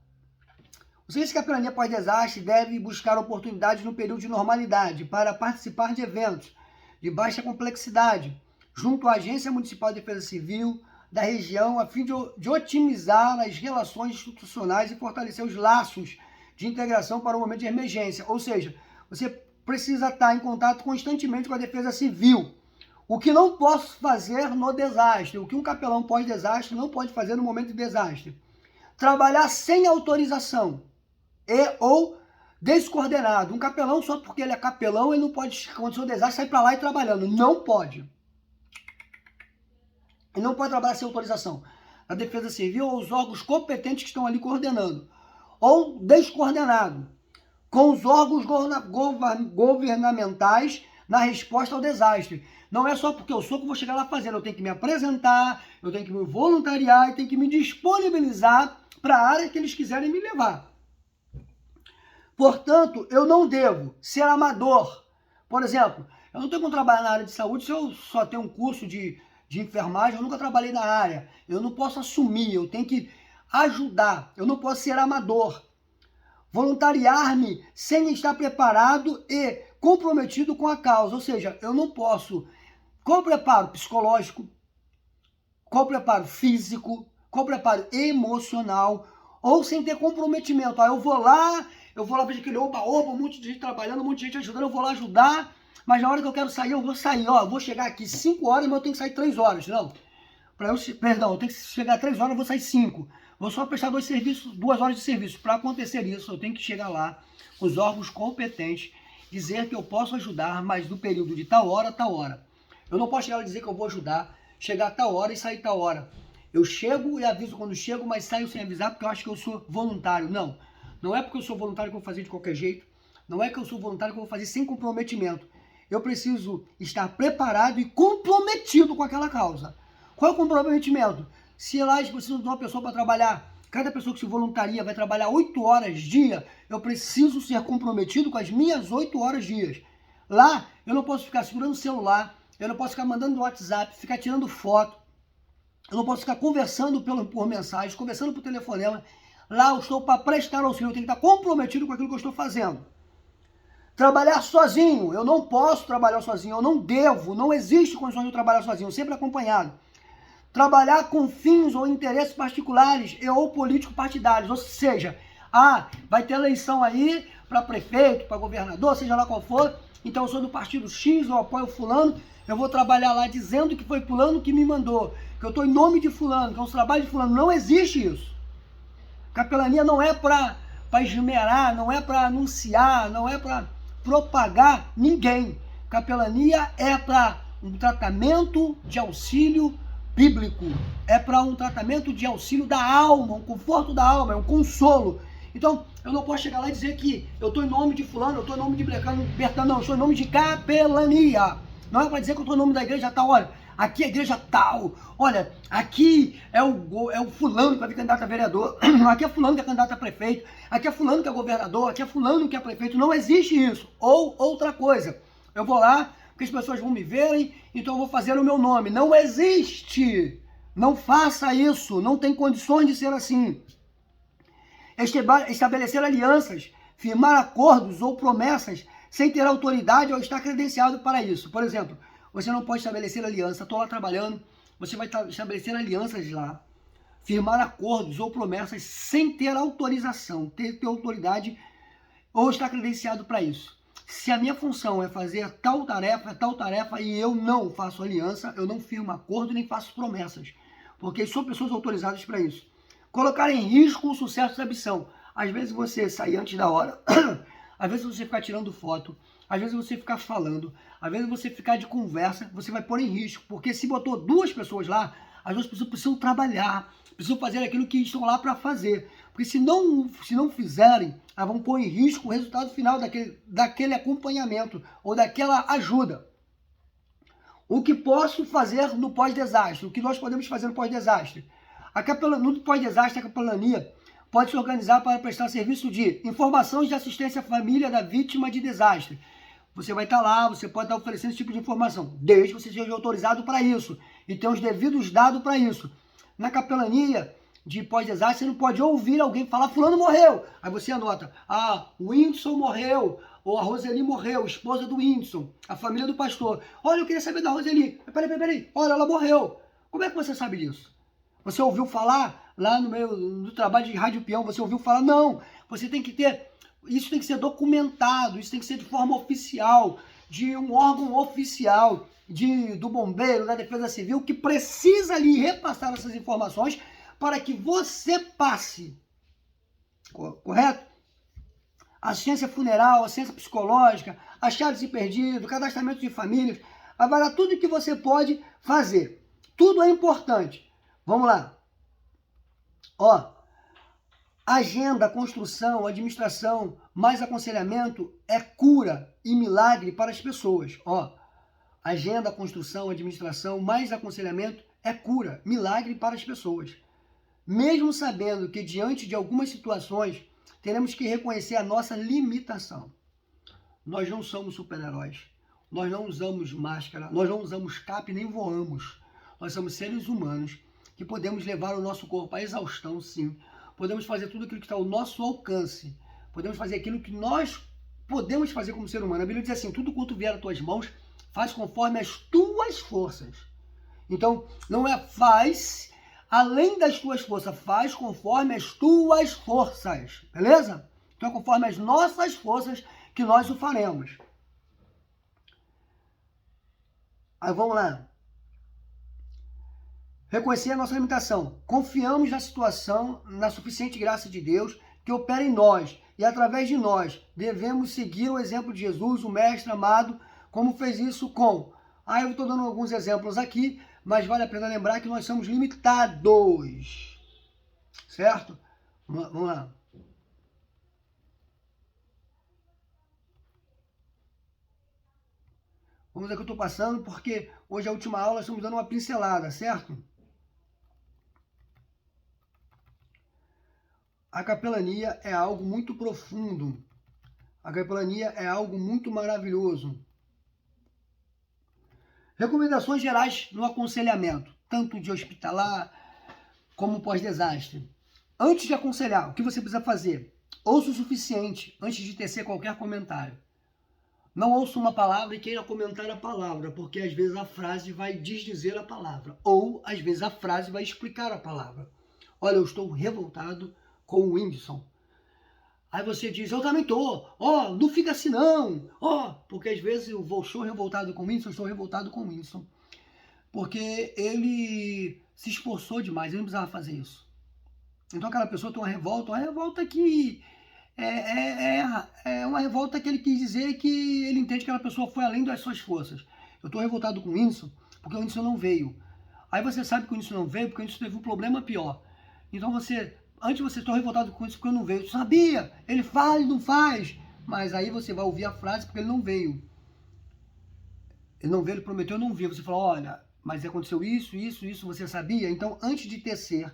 O Serviço de Capelania Pós-Desastre deve buscar oportunidades no período de normalidade para participar de eventos de baixa complexidade, junto à Agência Municipal de Defesa Civil da região, a fim de otimizar as relações institucionais e fortalecer os laços de integração para o momento de emergência. Ou seja, você precisa estar em contato constantemente com a Defesa Civil. O que não posso fazer no desastre, o que um capelão pós-desastre não pode fazer no momento de desastre. Trabalhar sem autorização ou descoordenado. Um capelão, só porque ele é capelão, ele não pode, quando aconteceu um desastre, sair para lá e trabalhando. Não pode. Ele não pode trabalhar sem autorização. A Defesa Civil ou os órgãos competentes que estão ali coordenando. Ou descoordenado, com os órgãos governamentais na resposta ao desastre. Não é só porque eu sou que eu vou chegar lá fazendo. Eu tenho que me apresentar, eu tenho que me voluntariar e tenho que me disponibilizar para a área que eles quiserem me levar. Portanto, eu não devo ser amador. Por exemplo, eu não tenho como trabalhar na área de saúde se eu só tenho um curso de enfermagem, eu nunca trabalhei na área. Eu não posso assumir, eu tenho que ajudar. Eu não posso ser amador. Voluntariar-me sem estar preparado e comprometido com a causa. Ou seja, eu não posso, com preparo psicológico, com preparo físico, com preparo emocional, ou sem ter comprometimento. Eu vou lá fazer aquele oba-oba, um monte de gente trabalhando, um monte de gente ajudando, eu vou lá ajudar, mas na hora que eu quero sair, eu vou sair, eu vou chegar aqui 5 horas, mas eu tenho que sair 3 horas, não. Eu tenho que chegar 3 horas, eu vou sair 5. Vou só prestar 2 horas de serviço. Para acontecer isso, eu tenho que chegar lá, com os órgãos competentes, dizer que eu posso ajudar, mas no período de tal hora, tal hora. Eu não posso chegar lá e dizer que eu vou ajudar, chegar tal hora e sair tal hora. Eu chego e aviso quando chego, mas saio sem avisar porque eu acho que eu sou voluntário. Não, não é porque eu sou voluntário que eu vou fazer de qualquer jeito. Não é que eu sou voluntário que eu vou fazer sem comprometimento. Eu preciso estar preparado e comprometido com aquela causa. Qual é o comprometimento? Se lá eles precisam de uma pessoa para trabalhar, cada pessoa que se voluntaria vai trabalhar 8 horas dia, eu preciso ser comprometido com as minhas 8 horas dias. Lá, eu não posso ficar segurando o celular, eu não posso ficar mandando no WhatsApp, ficar tirando foto, eu não posso ficar conversando por mensagem, conversando por telefonema. Lá eu estou para prestar auxílio, eu tenho que estar comprometido com aquilo que eu estou fazendo. Trabalhar sozinho, eu não posso trabalhar sozinho, eu não devo, não existe condições de eu trabalhar sozinho, sempre acompanhado. Trabalhar com fins ou interesses particulares ou político-partidários, ou seja, vai ter eleição aí para prefeito, para governador, seja lá qual for, então eu sou do partido X, eu apoio fulano, eu vou trabalhar lá dizendo que foi fulano que me mandou, que eu estou em nome de fulano, que é um trabalho de fulano. Não existe isso. Capelania não é para esmerar, não é para anunciar, não é para propagar ninguém. Capelania é para um tratamento de auxílio bíblico, é para um tratamento de auxílio da alma, um conforto da alma, é um consolo. Então, eu não posso chegar lá e dizer que eu estou em nome de fulano, eu estou em nome de Bertano, não, eu estou em nome de capelania. Não é para dizer que eu estou em nome da igreja tal, olha, aqui é a igreja tal, olha, aqui é o fulano que vai vir candidato a vereador, aqui é fulano que é candidato a prefeito, aqui é fulano que é governador, aqui é fulano que é prefeito. Não existe isso. Ou outra coisa, eu vou lá, porque as pessoas vão me verem, então eu vou fazer o meu nome. Não existe. Não faça isso. Não tem condições de ser assim. Estabelecer alianças, firmar acordos ou promessas sem ter autoridade ou estar credenciado para isso. Por exemplo, você não pode estabelecer aliança. Estou lá trabalhando, você vai estabelecer alianças lá, firmar acordos ou promessas sem ter autorização, ter autoridade ou estar credenciado para isso. Se a minha função é fazer tal tarefa e eu não faço aliança, eu não firmo acordo nem faço promessas, porque são pessoas autorizadas para isso. Colocar em risco o sucesso da missão. Às vezes você sair antes da hora, às vezes você ficar tirando foto, às vezes você ficar falando, às vezes você ficar de conversa, você vai pôr em risco, porque se botou 2 pessoas lá, as 2 pessoas precisam trabalhar, precisam fazer aquilo que estão lá para fazer. Porque se não fizerem, elas vão pôr em risco o resultado final daquele acompanhamento ou daquela ajuda. O que posso fazer no pós-desastre? O que nós podemos fazer no pós-desastre? No pós-desastre, a capelania pode se organizar para prestar serviço de informações de assistência à família da vítima de desastre. Você vai estar lá, você pode estar oferecendo esse tipo de informação, desde que você seja autorizado para isso e tenha os devidos dados para isso. Na capelania de pós-desastre, você não pode ouvir alguém falar, fulano morreu. Aí você anota, o Whindersson morreu, ou a Roseli morreu, esposa do Whindersson, a família do pastor. Olha, eu queria saber da Roseli. Peraí, olha, ela morreu. Como é que você sabe disso? Você ouviu falar lá no meio do trabalho de rádio peão, você ouviu falar? Não, você tem que ter, isso tem que ser documentado, isso tem que ser de forma oficial, de um órgão oficial, do bombeiro, da defesa civil, que precisa lhe repassar essas informações para que você passe, correto? Assistência funeral, assistência psicológica, achados e perdidos, cadastramento de famílias, avaliar tudo que você pode fazer. Tudo é importante. Vamos lá. Agenda, construção, administração, mais aconselhamento é cura e milagre para as pessoas. Agenda, construção, administração, mais aconselhamento é cura, milagre para as pessoas. Mesmo sabendo que diante de algumas situações teremos que reconhecer a nossa limitação. Nós não somos super-heróis. Nós não usamos máscara, nós não usamos capa e nem voamos. Nós somos seres humanos que podemos levar o nosso corpo à exaustão, sim. Podemos fazer tudo aquilo que está ao nosso alcance. Podemos fazer aquilo que nós podemos fazer como ser humano. A Bíblia diz assim, tudo quanto vier às tuas mãos, faz conforme as tuas forças. Então, não é faz além das tuas forças, faz conforme as tuas forças. Beleza? Então, conforme as nossas forças que nós o faremos. Aí, vamos lá. Reconhecer a nossa limitação. Confiamos na situação, na suficiente graça de Deus que opera em nós e através de nós devemos seguir o exemplo de Jesus, o Mestre amado, como fez isso com... eu estou dando alguns exemplos aqui, mas vale a pena lembrar que nós somos limitados. Certo? Vamos lá. Vamos ver o que eu estou passando, porque hoje é a última aula, estamos dando uma pincelada, certo? A capelania é algo muito profundo. A capelania é algo muito maravilhoso. Recomendações gerais no aconselhamento, tanto de hospitalar como pós-desastre. Antes de aconselhar, o que você precisa fazer? Ouça o suficiente antes de tecer qualquer comentário. Não ouça uma palavra e queira comentar a palavra, porque às vezes a frase vai desdizer a palavra, ou às vezes a frase vai explicar a palavra. Olha, eu estou revoltado com o Whindersson. Aí você diz, eu também tô. Não fica assim não. Porque às vezes eu estou revoltado com o Whindersson, estou revoltado com o Whindersson. Porque ele se esforçou demais, ele não precisava fazer isso. Então aquela pessoa tem uma revolta que é uma revolta que ele quis dizer que ele entende que aquela pessoa foi além das suas forças. Eu estou revoltado com o Whindersson porque o Whindersson não veio. Aí você sabe que o Whindersson não veio porque o Whindersson teve um problema pior. Então antes você está revoltado com isso porque eu não veio. Eu sabia, ele faz, ele não faz. Mas aí você vai ouvir a frase porque ele não veio. Ele não veio, ele prometeu, eu não vi. Você fala, olha, mas aconteceu isso, você sabia? Então, antes de tecer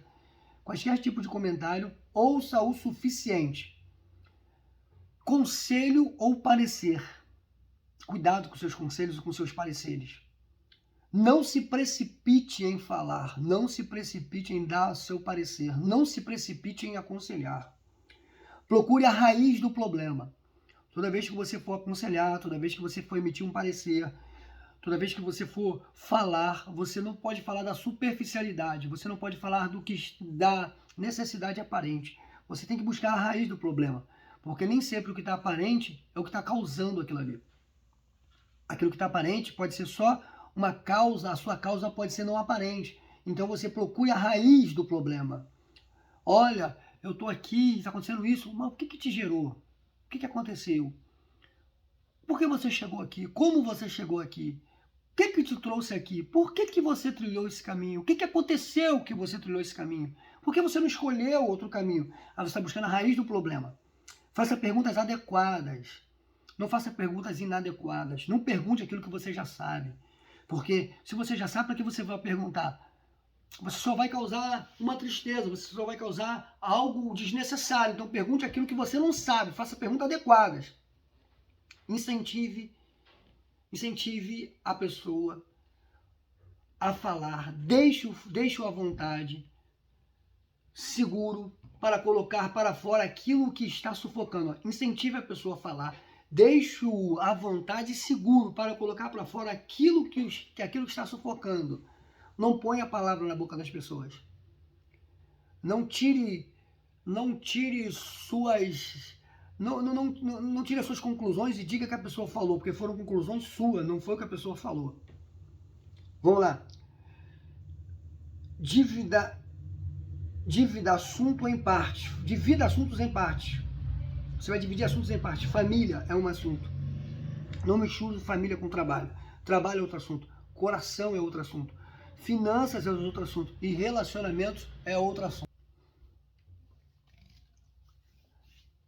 qualquer tipo de comentário, ouça o suficiente. Conselho ou parecer. Cuidado com seus conselhos ou com seus pareceres. Não se precipite em falar, não se precipite em dar o seu parecer, não se precipite em aconselhar. Procure a raiz do problema. Toda vez que você for aconselhar, toda vez que você for emitir um parecer, Toda vez que você for falar, você não pode falar da superficialidade, você não pode falar da necessidade aparente. Você tem que buscar a raiz do problema, porque nem sempre o que está aparente é o que está causando aquilo ali. Aquilo que está aparente pode ser só uma causa, a sua causa pode ser não aparente. Então você procura a raiz do problema. Olha, eu estou aqui, está acontecendo isso, mas o que te gerou? O que aconteceu? Por que você chegou aqui? Como você chegou aqui? O que te trouxe aqui? Por que você trilhou esse caminho? O que aconteceu que você trilhou esse caminho? Por que você não escolheu outro caminho? Você está buscando a raiz do problema. Faça perguntas adequadas. Não faça perguntas inadequadas. Não pergunte aquilo que você já sabe. Porque se você já sabe, para que você vai perguntar? Você só vai causar uma tristeza, você só vai causar algo desnecessário. Então pergunte aquilo que você não sabe. Faça perguntas adequadas. Incentive a pessoa a falar. Deixe-o à vontade, seguro, para colocar para fora aquilo que está sufocando. Incentive a pessoa a falar. Deixe-o à vontade, seguro, para colocar para fora aquilo que está sufocando. Não ponha a palavra na boca das pessoas. Não tire suas... Não tire as suas conclusões e diga que a pessoa falou, porque foram conclusões suas, não foi o que a pessoa falou. Vamos lá. Divida assunto em partes. Divida assuntos em partes. Você vai dividir assuntos em partes. Família é um assunto. Não misture família com trabalho. Trabalho é outro assunto. Coração é outro assunto. Finanças é outro assunto. E relacionamentos é outro assunto.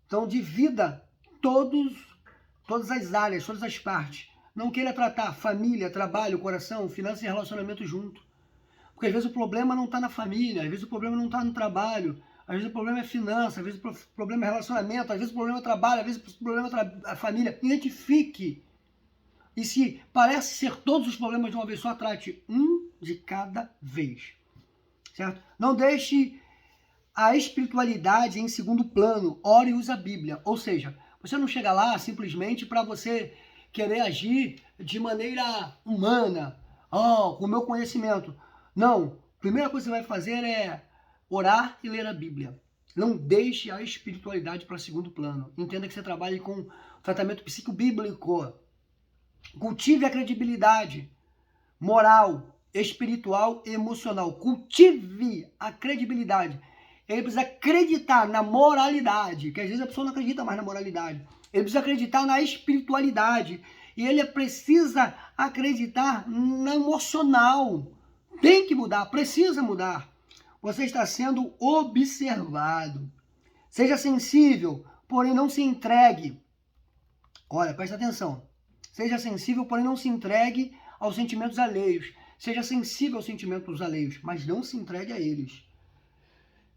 Então divida todas as áreas, todas as partes. Não queira tratar família, trabalho, coração, finanças e relacionamento junto. Porque às vezes o problema não está na família, às vezes o problema não está no trabalho, às vezes o problema é finança, às vezes o problema é relacionamento, às vezes o problema é trabalho, às vezes o problema é a família. Identifique. E se parece ser todos os problemas de uma vez só, trate um de cada vez. Certo? Não deixe a espiritualidade em segundo plano. Ore e use a Bíblia. Ou seja, você não chega lá simplesmente para você querer agir de maneira humana, com o meu conhecimento. Não. A primeira coisa que você vai fazer é orar e ler a Bíblia. Não deixe a espiritualidade para segundo plano. Entenda que você trabalha com tratamento psicobíblico. Cultive a credibilidade moral, espiritual e emocional. Cultive a credibilidade. Ele precisa acreditar na moralidade, que às vezes a pessoa não acredita mais na moralidade. Ele precisa acreditar na espiritualidade. E ele precisa acreditar no emocional. Tem que mudar, precisa mudar. Você está sendo observado. Seja sensível, porém não se entregue. Olha, presta atenção. Seja sensível, porém não se entregue aos sentimentos alheios. Seja sensível aos sentimentos alheios, mas não se entregue a eles.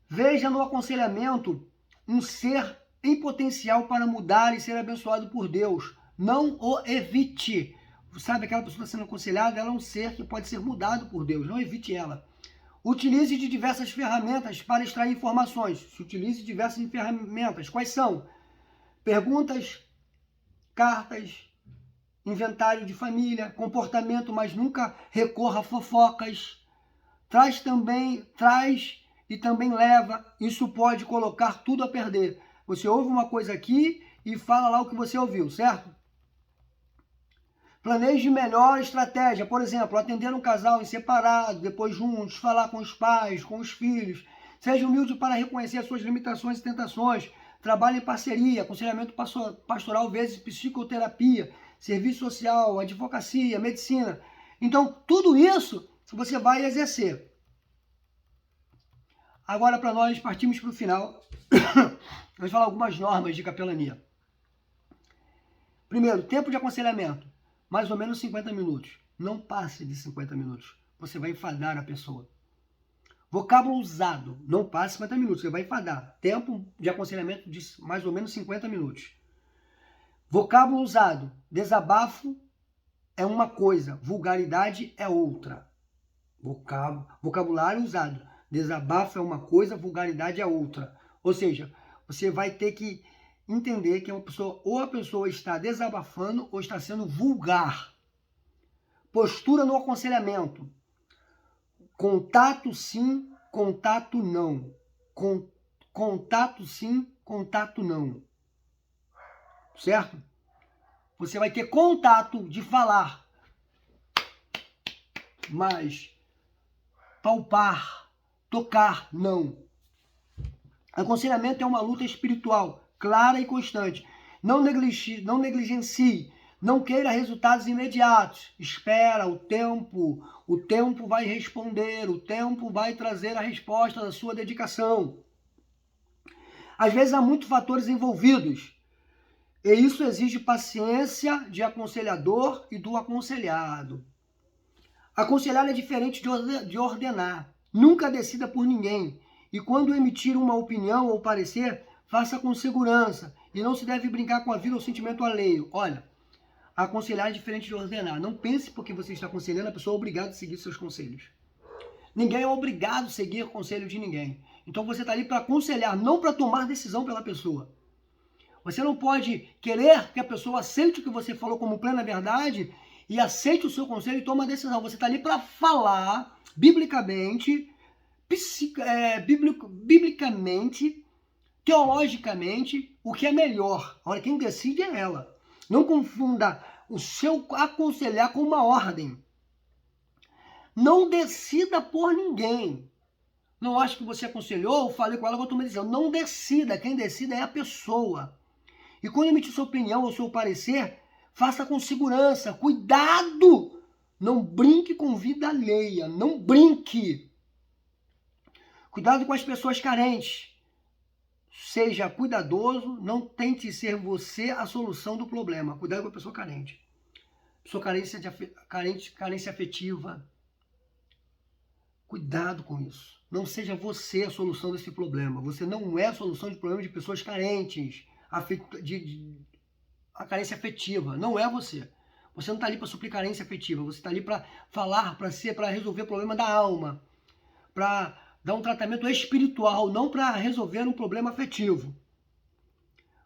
Veja no aconselhamento um ser em potencial para mudar e ser abençoado por Deus. Não o evite. Sabe, aquela pessoa que está sendo aconselhada, ela é um ser que pode ser mudado por Deus. Não evite ela. Utilize de diversas ferramentas para extrair informações. Se utilize de diversas ferramentas. Quais são? Perguntas, cartas, inventário de família, comportamento, mas nunca recorra a fofocas. Traz e também leva. Isso pode colocar tudo a perder. Você ouve uma coisa aqui e fala lá o que você ouviu, certo? Planeje melhor a estratégia. Por exemplo, atender um casal em separado, depois juntos, falar com os pais, com os filhos. Seja humilde para reconhecer as suas limitações e tentações. Trabalhe em parceria, aconselhamento pastoral vezes psicoterapia, serviço social, advocacia, medicina. Então, tudo isso você vai exercer. Agora, para nós partimos para o final, vamos falar algumas normas de capelania. Primeiro, tempo de aconselhamento, mais ou menos 50 minutos. Não passe de 50 minutos, você vai enfadar a pessoa. Vocábulo usado, não passe 50 minutos, você vai enfadar. Tempo de aconselhamento de mais ou menos 50 minutos. Vocábulo usado, desabafo é uma coisa, vulgaridade é outra. Vocabulário usado, desabafo é uma coisa, vulgaridade é outra. Ou seja, você vai ter que entender que uma pessoa, ou a pessoa está desabafando ou está sendo vulgar. Postura no aconselhamento. Contato sim, contato não. Contato sim, contato não. Certo? Você vai ter contato de falar, mas palpar, tocar, não. Aconselhamento é uma luta espiritual, clara e constante. Não negligencie, não queira resultados imediatos. Espera o tempo vai responder, o tempo vai trazer a resposta da sua dedicação. Às vezes há muitos fatores envolvidos, e isso exige paciência de aconselhador e do aconselhado. Aconselhar é diferente de ordenar. Nunca decida por ninguém. E quando emitir uma opinião ou parecer, faça com segurança. E não se deve brincar com a vida ou sentimento alheio. Olha, aconselhar é diferente de ordenar. Não pense porque você está aconselhando, a pessoa é obrigada a seguir seus conselhos. Ninguém é obrigado a seguir o conselho de ninguém. Então você está ali para aconselhar, não para tomar decisão pela pessoa. Você não pode querer que a pessoa aceite o que você falou como plena verdade e aceite o seu conselho e tome a decisão. Você está ali para falar biblicamente, teologicamente, o que é melhor. Olha, quem decide é ela. Não confunda o seu aconselhar com uma ordem. Não decida por ninguém. Não acho que você aconselhou, falei com ela, vou tomar decisão. Não decida. Quem decida é a pessoa. E quando emitir sua opinião ou seu parecer, faça com segurança. Cuidado! Não brinque com vida alheia. Não brinque. Cuidado com as pessoas carentes. Seja cuidadoso. Não tente ser você a solução do problema. Cuidado com a pessoa carente. Pessoa carência afetiva. Cuidado com isso. Não seja você a solução desse problema. Você não é a solução de problemas de pessoas carentes. A carência afetiva. Não é você. Você não está ali para suprir carência afetiva. Você está ali para falar, para resolver o problema da alma. Para dar um tratamento espiritual, não para resolver um problema afetivo.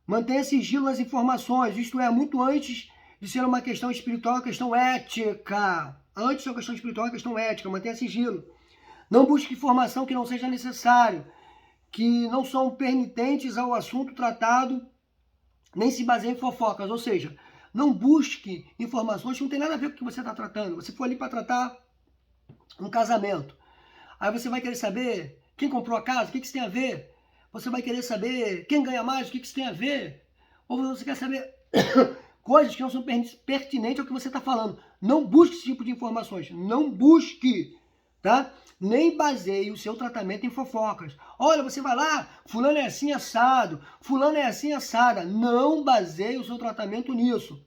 Mantenha sigilo nas informações. Isto é, muito antes de ser uma questão espiritual, é uma questão ética. Antes de ser uma questão espiritual, é uma questão ética. Mantenha sigilo. Não busque informação que não seja necessário, que não são pertinentes ao assunto tratado, nem se baseie em fofocas. Ou seja, não busque informações que não tem nada a ver com o que você está tratando. Você foi ali para tratar um casamento. Aí você vai querer saber quem comprou a casa, o que isso tem a ver? Você vai querer saber quem ganha mais, o que isso tem a ver? Ou você quer saber coisas que não são pertinentes ao que você está falando. Não busque esse tipo de informações. Não busque, tá? Nem baseie o seu tratamento em fofocas. Olha, você vai lá, fulano é assim assado, fulano é assim assada. Não baseie o seu tratamento nisso.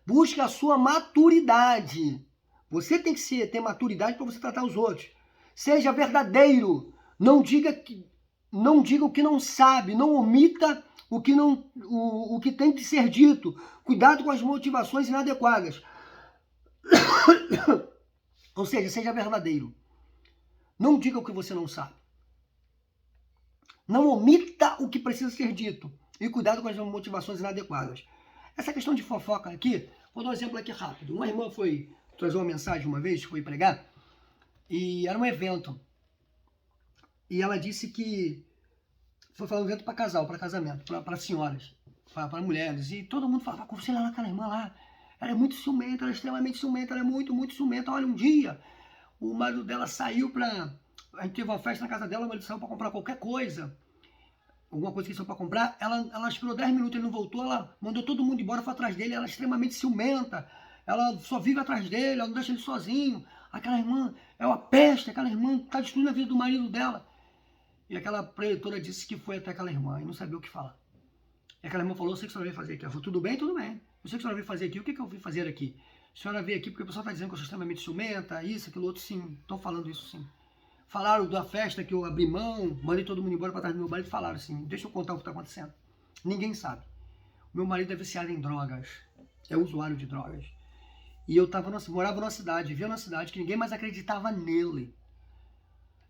Busque a sua maturidade. Você tem que ter maturidade para você tratar os outros. Seja verdadeiro. Não diga o que não sabe. Não omita o que tem que ser dito. Cuidado com as motivações inadequadas. Ou seja, seja verdadeiro. Não diga o que você não sabe. Não omita o que precisa ser dito. E cuidado com as motivações inadequadas. Essa questão de fofoca aqui, vou dar um exemplo aqui rápido. Uma irmã foi trazer uma mensagem uma vez, foi pregar, e era um evento. E ela disse que foi falar um evento para casal, para casamento, para senhoras, para mulheres. E todo mundo falava, aconselha lá aquela irmã lá. Ela é muito ciumenta, ela é extremamente ciumenta, ela é muito, muito ciumenta. Olha, um dia, o marido dela saiu para... A gente teve uma festa na casa dela, o marido saiu para comprar qualquer coisa. Alguma coisa que saiu para comprar. Ela esperou 10 minutos, ele não voltou, ela mandou todo mundo embora, foi atrás dele. Ela é extremamente ciumenta. Ela só vive atrás dele, ela não deixa ele sozinho. Aquela irmã é uma peste, aquela irmã está destruindo a vida do marido dela. E aquela preletora disse que foi até aquela irmã e não sabia o que falar. E aquela irmã falou, eu sei o que a senhora veio fazer aqui. Ela falou, tudo bem, tudo bem. Eu sei o que a senhora veio fazer aqui, o que eu vim fazer aqui? A senhora veio aqui porque o pessoal está dizendo que eu sou extremamente ciumenta, isso, aquilo, outro, sim. Estão falando isso, sim. Falaram da festa que eu abri mão, mandei todo mundo embora para trás do meu marido e falaram assim, deixa eu contar o que está acontecendo. Ninguém sabe. O meu marido é viciado em drogas, é usuário de drogas. E eu morava numa cidade, vivia numa cidade que ninguém mais acreditava nele.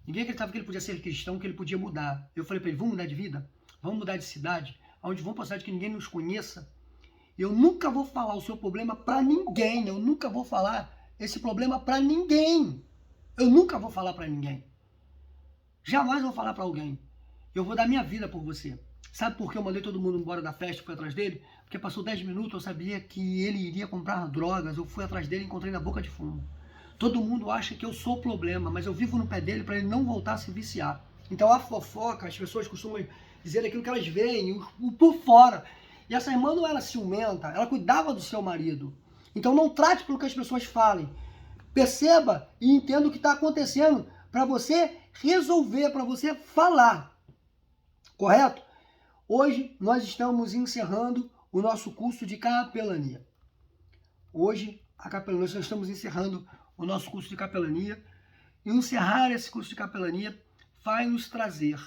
Ninguém acreditava que ele podia ser cristão, que ele podia mudar. Eu falei para ele, vamos mudar de vida? Vamos mudar de cidade? Onde vamos para uma cidade que ninguém nos conheça? Eu nunca vou falar o seu problema para ninguém. Eu nunca vou falar esse problema para ninguém. Eu nunca vou falar para ninguém. Jamais vou falar para alguém. Eu vou dar minha vida por você. Sabe por que eu mandei todo mundo embora da festa e fui atrás dele? Porque passou 10 minutos, eu sabia que ele iria comprar drogas. Eu fui atrás dele e encontrei na boca de fumo. Todo mundo acha que eu sou o problema, mas eu vivo no pé dele para ele não voltar a se viciar. Então a fofoca, as pessoas costumam dizer aquilo que elas veem, o por fora. E essa irmã não era ciumenta, ela cuidava do seu marido. Então não trate pelo que as pessoas falem. Perceba e entenda o que está acontecendo para você resolver, para você falar. Correto? Hoje nós estamos encerrando o nosso curso de capelania. Hoje, nós estamos encerrando o nosso curso de capelania. E encerrar esse curso de capelania vai nos trazer,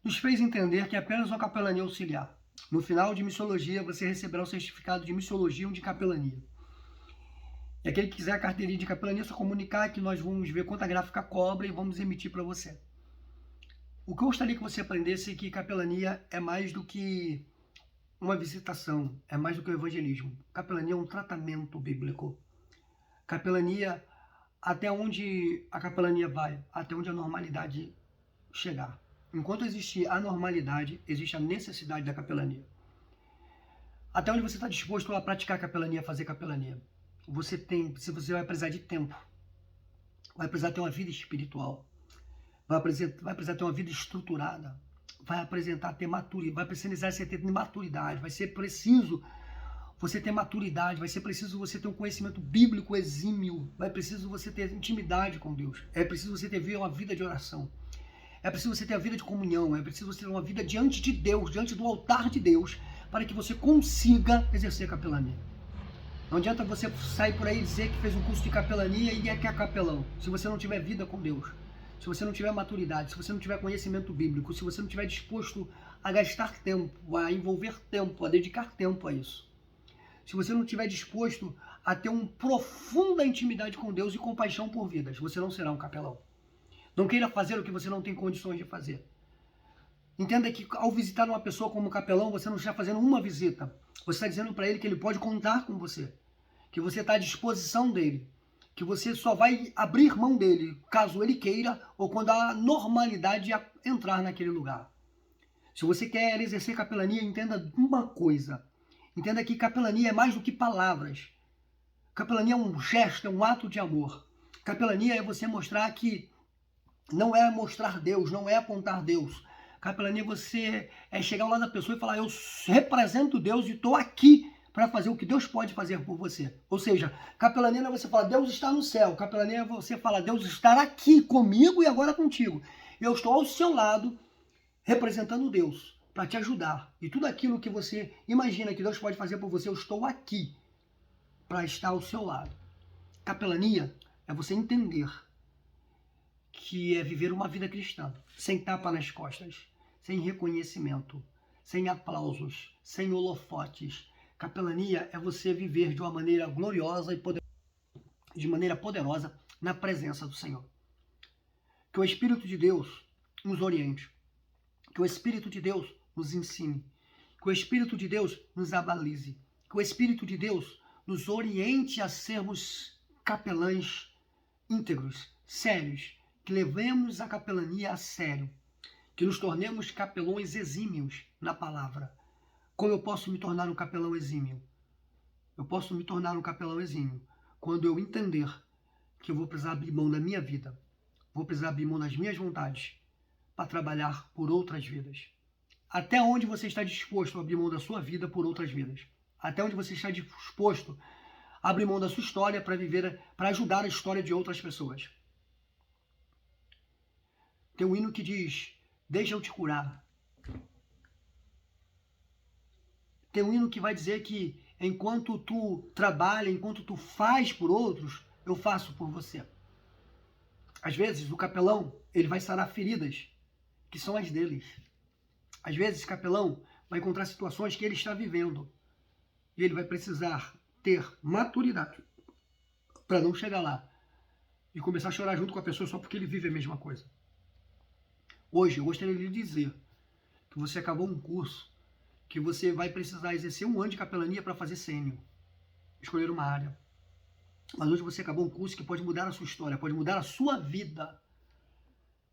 nos fez entender que é apenas uma capelania auxiliar. No final de missiologia, você receberá o certificado de missiologia ou de capelania. E aquele que quiser a carteirinha de capelania, é só comunicar que nós vamos ver quanto a gráfica cobra e vamos emitir para você. O que eu gostaria que você aprendesse é que capelania é mais do que uma visitação, é mais do que o evangelismo. Capelania é um tratamento bíblico. Capelania, até onde a capelania vai? Até onde a normalidade chegar. Enquanto existir a normalidade, existe a necessidade da capelania. Até onde você está disposto a praticar capelania, a fazer capelania. Você vai precisar de tempo. Vai precisar ter uma vida espiritual. Vai precisar ter uma vida estruturada. Vai precisar ter maturidade. Vai ser preciso você ter maturidade. Vai ser preciso você ter um conhecimento bíblico exímio. Vai preciso você ter intimidade com Deus. É preciso você ter uma vida de oração. É preciso você ter a vida de comunhão. É preciso você ter uma vida diante de Deus, diante do altar de Deus, para que você consiga exercer a capelania. Não adianta você sair por aí e dizer que fez um curso de capelania e é que é capelão. Se você não tiver vida com Deus, se você não tiver maturidade, se você não tiver conhecimento bíblico, se você não tiver disposto a gastar tempo, a envolver tempo, a dedicar tempo a isso. Se você não tiver disposto a ter uma profunda intimidade com Deus e compaixão por vidas, você não será um capelão. Não queira fazer o que você não tem condições de fazer. Entenda que ao visitar uma pessoa como capelão, você não está fazendo uma visita. Você está dizendo para ele que ele pode contar com você. Que você está à disposição dele. Que você só vai abrir mão dele, caso ele queira, ou quando a normalidade entrar naquele lugar. Se você quer exercer capelania, entenda uma coisa. Entenda que capelania é mais do que palavras. Capelania é um gesto, é um ato de amor. Capelania é você mostrar que não é mostrar Deus, não é apontar Deus. Capelania você é chegar ao lado da pessoa e falar: eu represento Deus e estou aqui para fazer o que Deus pode fazer por você. Ou seja, capelania não é você falar Deus está no céu. Capelania é você falar Deus está aqui comigo e agora contigo. Eu estou ao seu lado representando Deus para te ajudar. E tudo aquilo que você imagina que Deus pode fazer por você, eu estou aqui para estar ao seu lado. Capelania é você entender que é viver uma vida cristã, sem tapa nas costas, sem reconhecimento, sem aplausos, sem holofotes. Capelania é você viver de uma maneira gloriosa e poderosa na presença do Senhor. Que o Espírito de Deus nos oriente, que o Espírito de Deus nos ensine, que o Espírito de Deus nos abalize, que o Espírito de Deus nos oriente a sermos capelães íntegros, sérios, que levemos a capelania a sério, que nos tornemos capelões exímios na palavra. Como eu posso me tornar um capelão exímio? Eu posso me tornar um capelão exímio quando eu entender que eu vou precisar abrir mão da minha vida, vou precisar abrir mão das minhas vontades para trabalhar por outras vidas. Até onde você está disposto a abrir mão da sua vida por outras vidas? Até onde você está disposto a abrir mão da sua história para viver, para ajudar a história de outras pessoas? Tem um hino que diz: deixa eu te curar. Tem um hino que vai dizer que enquanto tu trabalha, enquanto tu faz por outros, eu faço por você. Às vezes o capelão, ele vai sarar feridas que são as deles. Às vezes o capelão vai encontrar situações que ele está vivendo e ele vai precisar ter maturidade para não chegar lá e começar a chorar junto com a pessoa só porque ele vive a mesma coisa. Hoje eu gostaria de lhe dizer que você acabou um curso que você vai precisar exercer 1 ano de capelania para fazer sênior, escolher uma área. Mas hoje você acabou um curso que pode mudar a sua história, pode mudar a sua vida.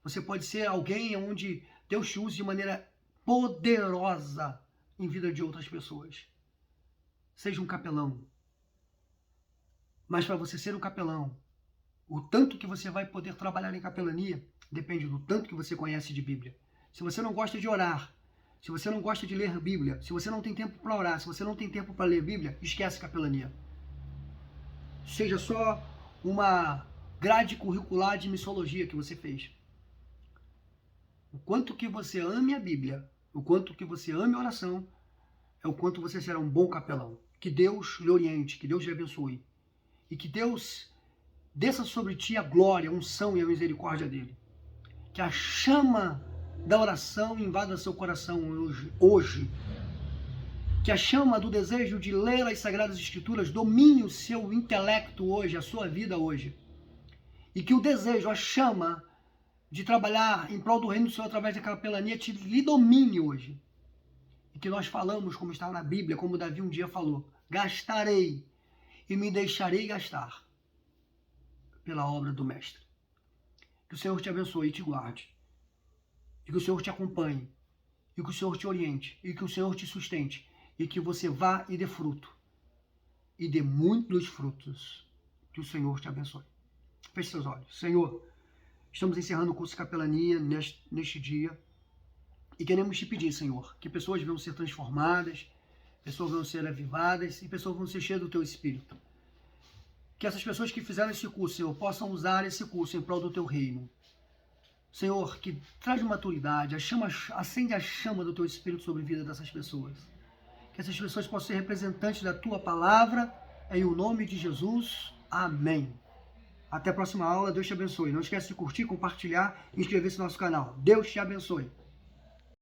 Você pode ser alguém onde Deus te use de maneira poderosa em vida de outras pessoas. Seja um capelão. Mas para você ser um capelão, o tanto que você vai poder trabalhar em capelania depende do tanto que você conhece de Bíblia. Se você não gosta de orar, se você não gosta de ler Bíblia, se você não tem tempo para orar, se você não tem tempo para ler Bíblia, esquece capelania. Seja só uma grade curricular de missologia que você fez. O quanto que você ame a Bíblia, o quanto que você ame a oração, é o quanto você será um bom capelão. Que Deus lhe oriente, que Deus lhe abençoe. E que Deus desça sobre ti a glória, a unção e a misericórdia dele. Que a chama da oração invada seu coração hoje. Que a chama do desejo de ler as Sagradas Escrituras domine o seu intelecto hoje, a sua vida hoje. E que o desejo, a chama de trabalhar em prol do reino do Senhor através da capelania lhe domine hoje. E que nós falamos, como está na Bíblia, como Davi um dia falou, gastarei e me deixarei gastar pela obra do Mestre. Que o Senhor te abençoe e te guarde. E que o Senhor te acompanhe. E que o Senhor te oriente. E que o Senhor te sustente. E que você vá e dê fruto. E dê muitos frutos. Que o Senhor te abençoe. Feche seus olhos. Senhor, estamos encerrando o curso de capelania neste dia. E queremos te pedir, Senhor, que pessoas venham ser transformadas, pessoas venham ser avivadas e pessoas venham ser cheias do Teu Espírito. Que essas pessoas que fizeram esse curso, Senhor, possam usar esse curso em prol do Teu reino. Senhor, que traz maturidade, acende a chama do Teu Espírito sobre a vida dessas pessoas. Que essas pessoas possam ser representantes da Tua palavra, em o nome de Jesus. Amém. Até a próxima aula. Deus te abençoe. Não esquece de curtir, compartilhar e inscrever-se no nosso canal. Deus te abençoe.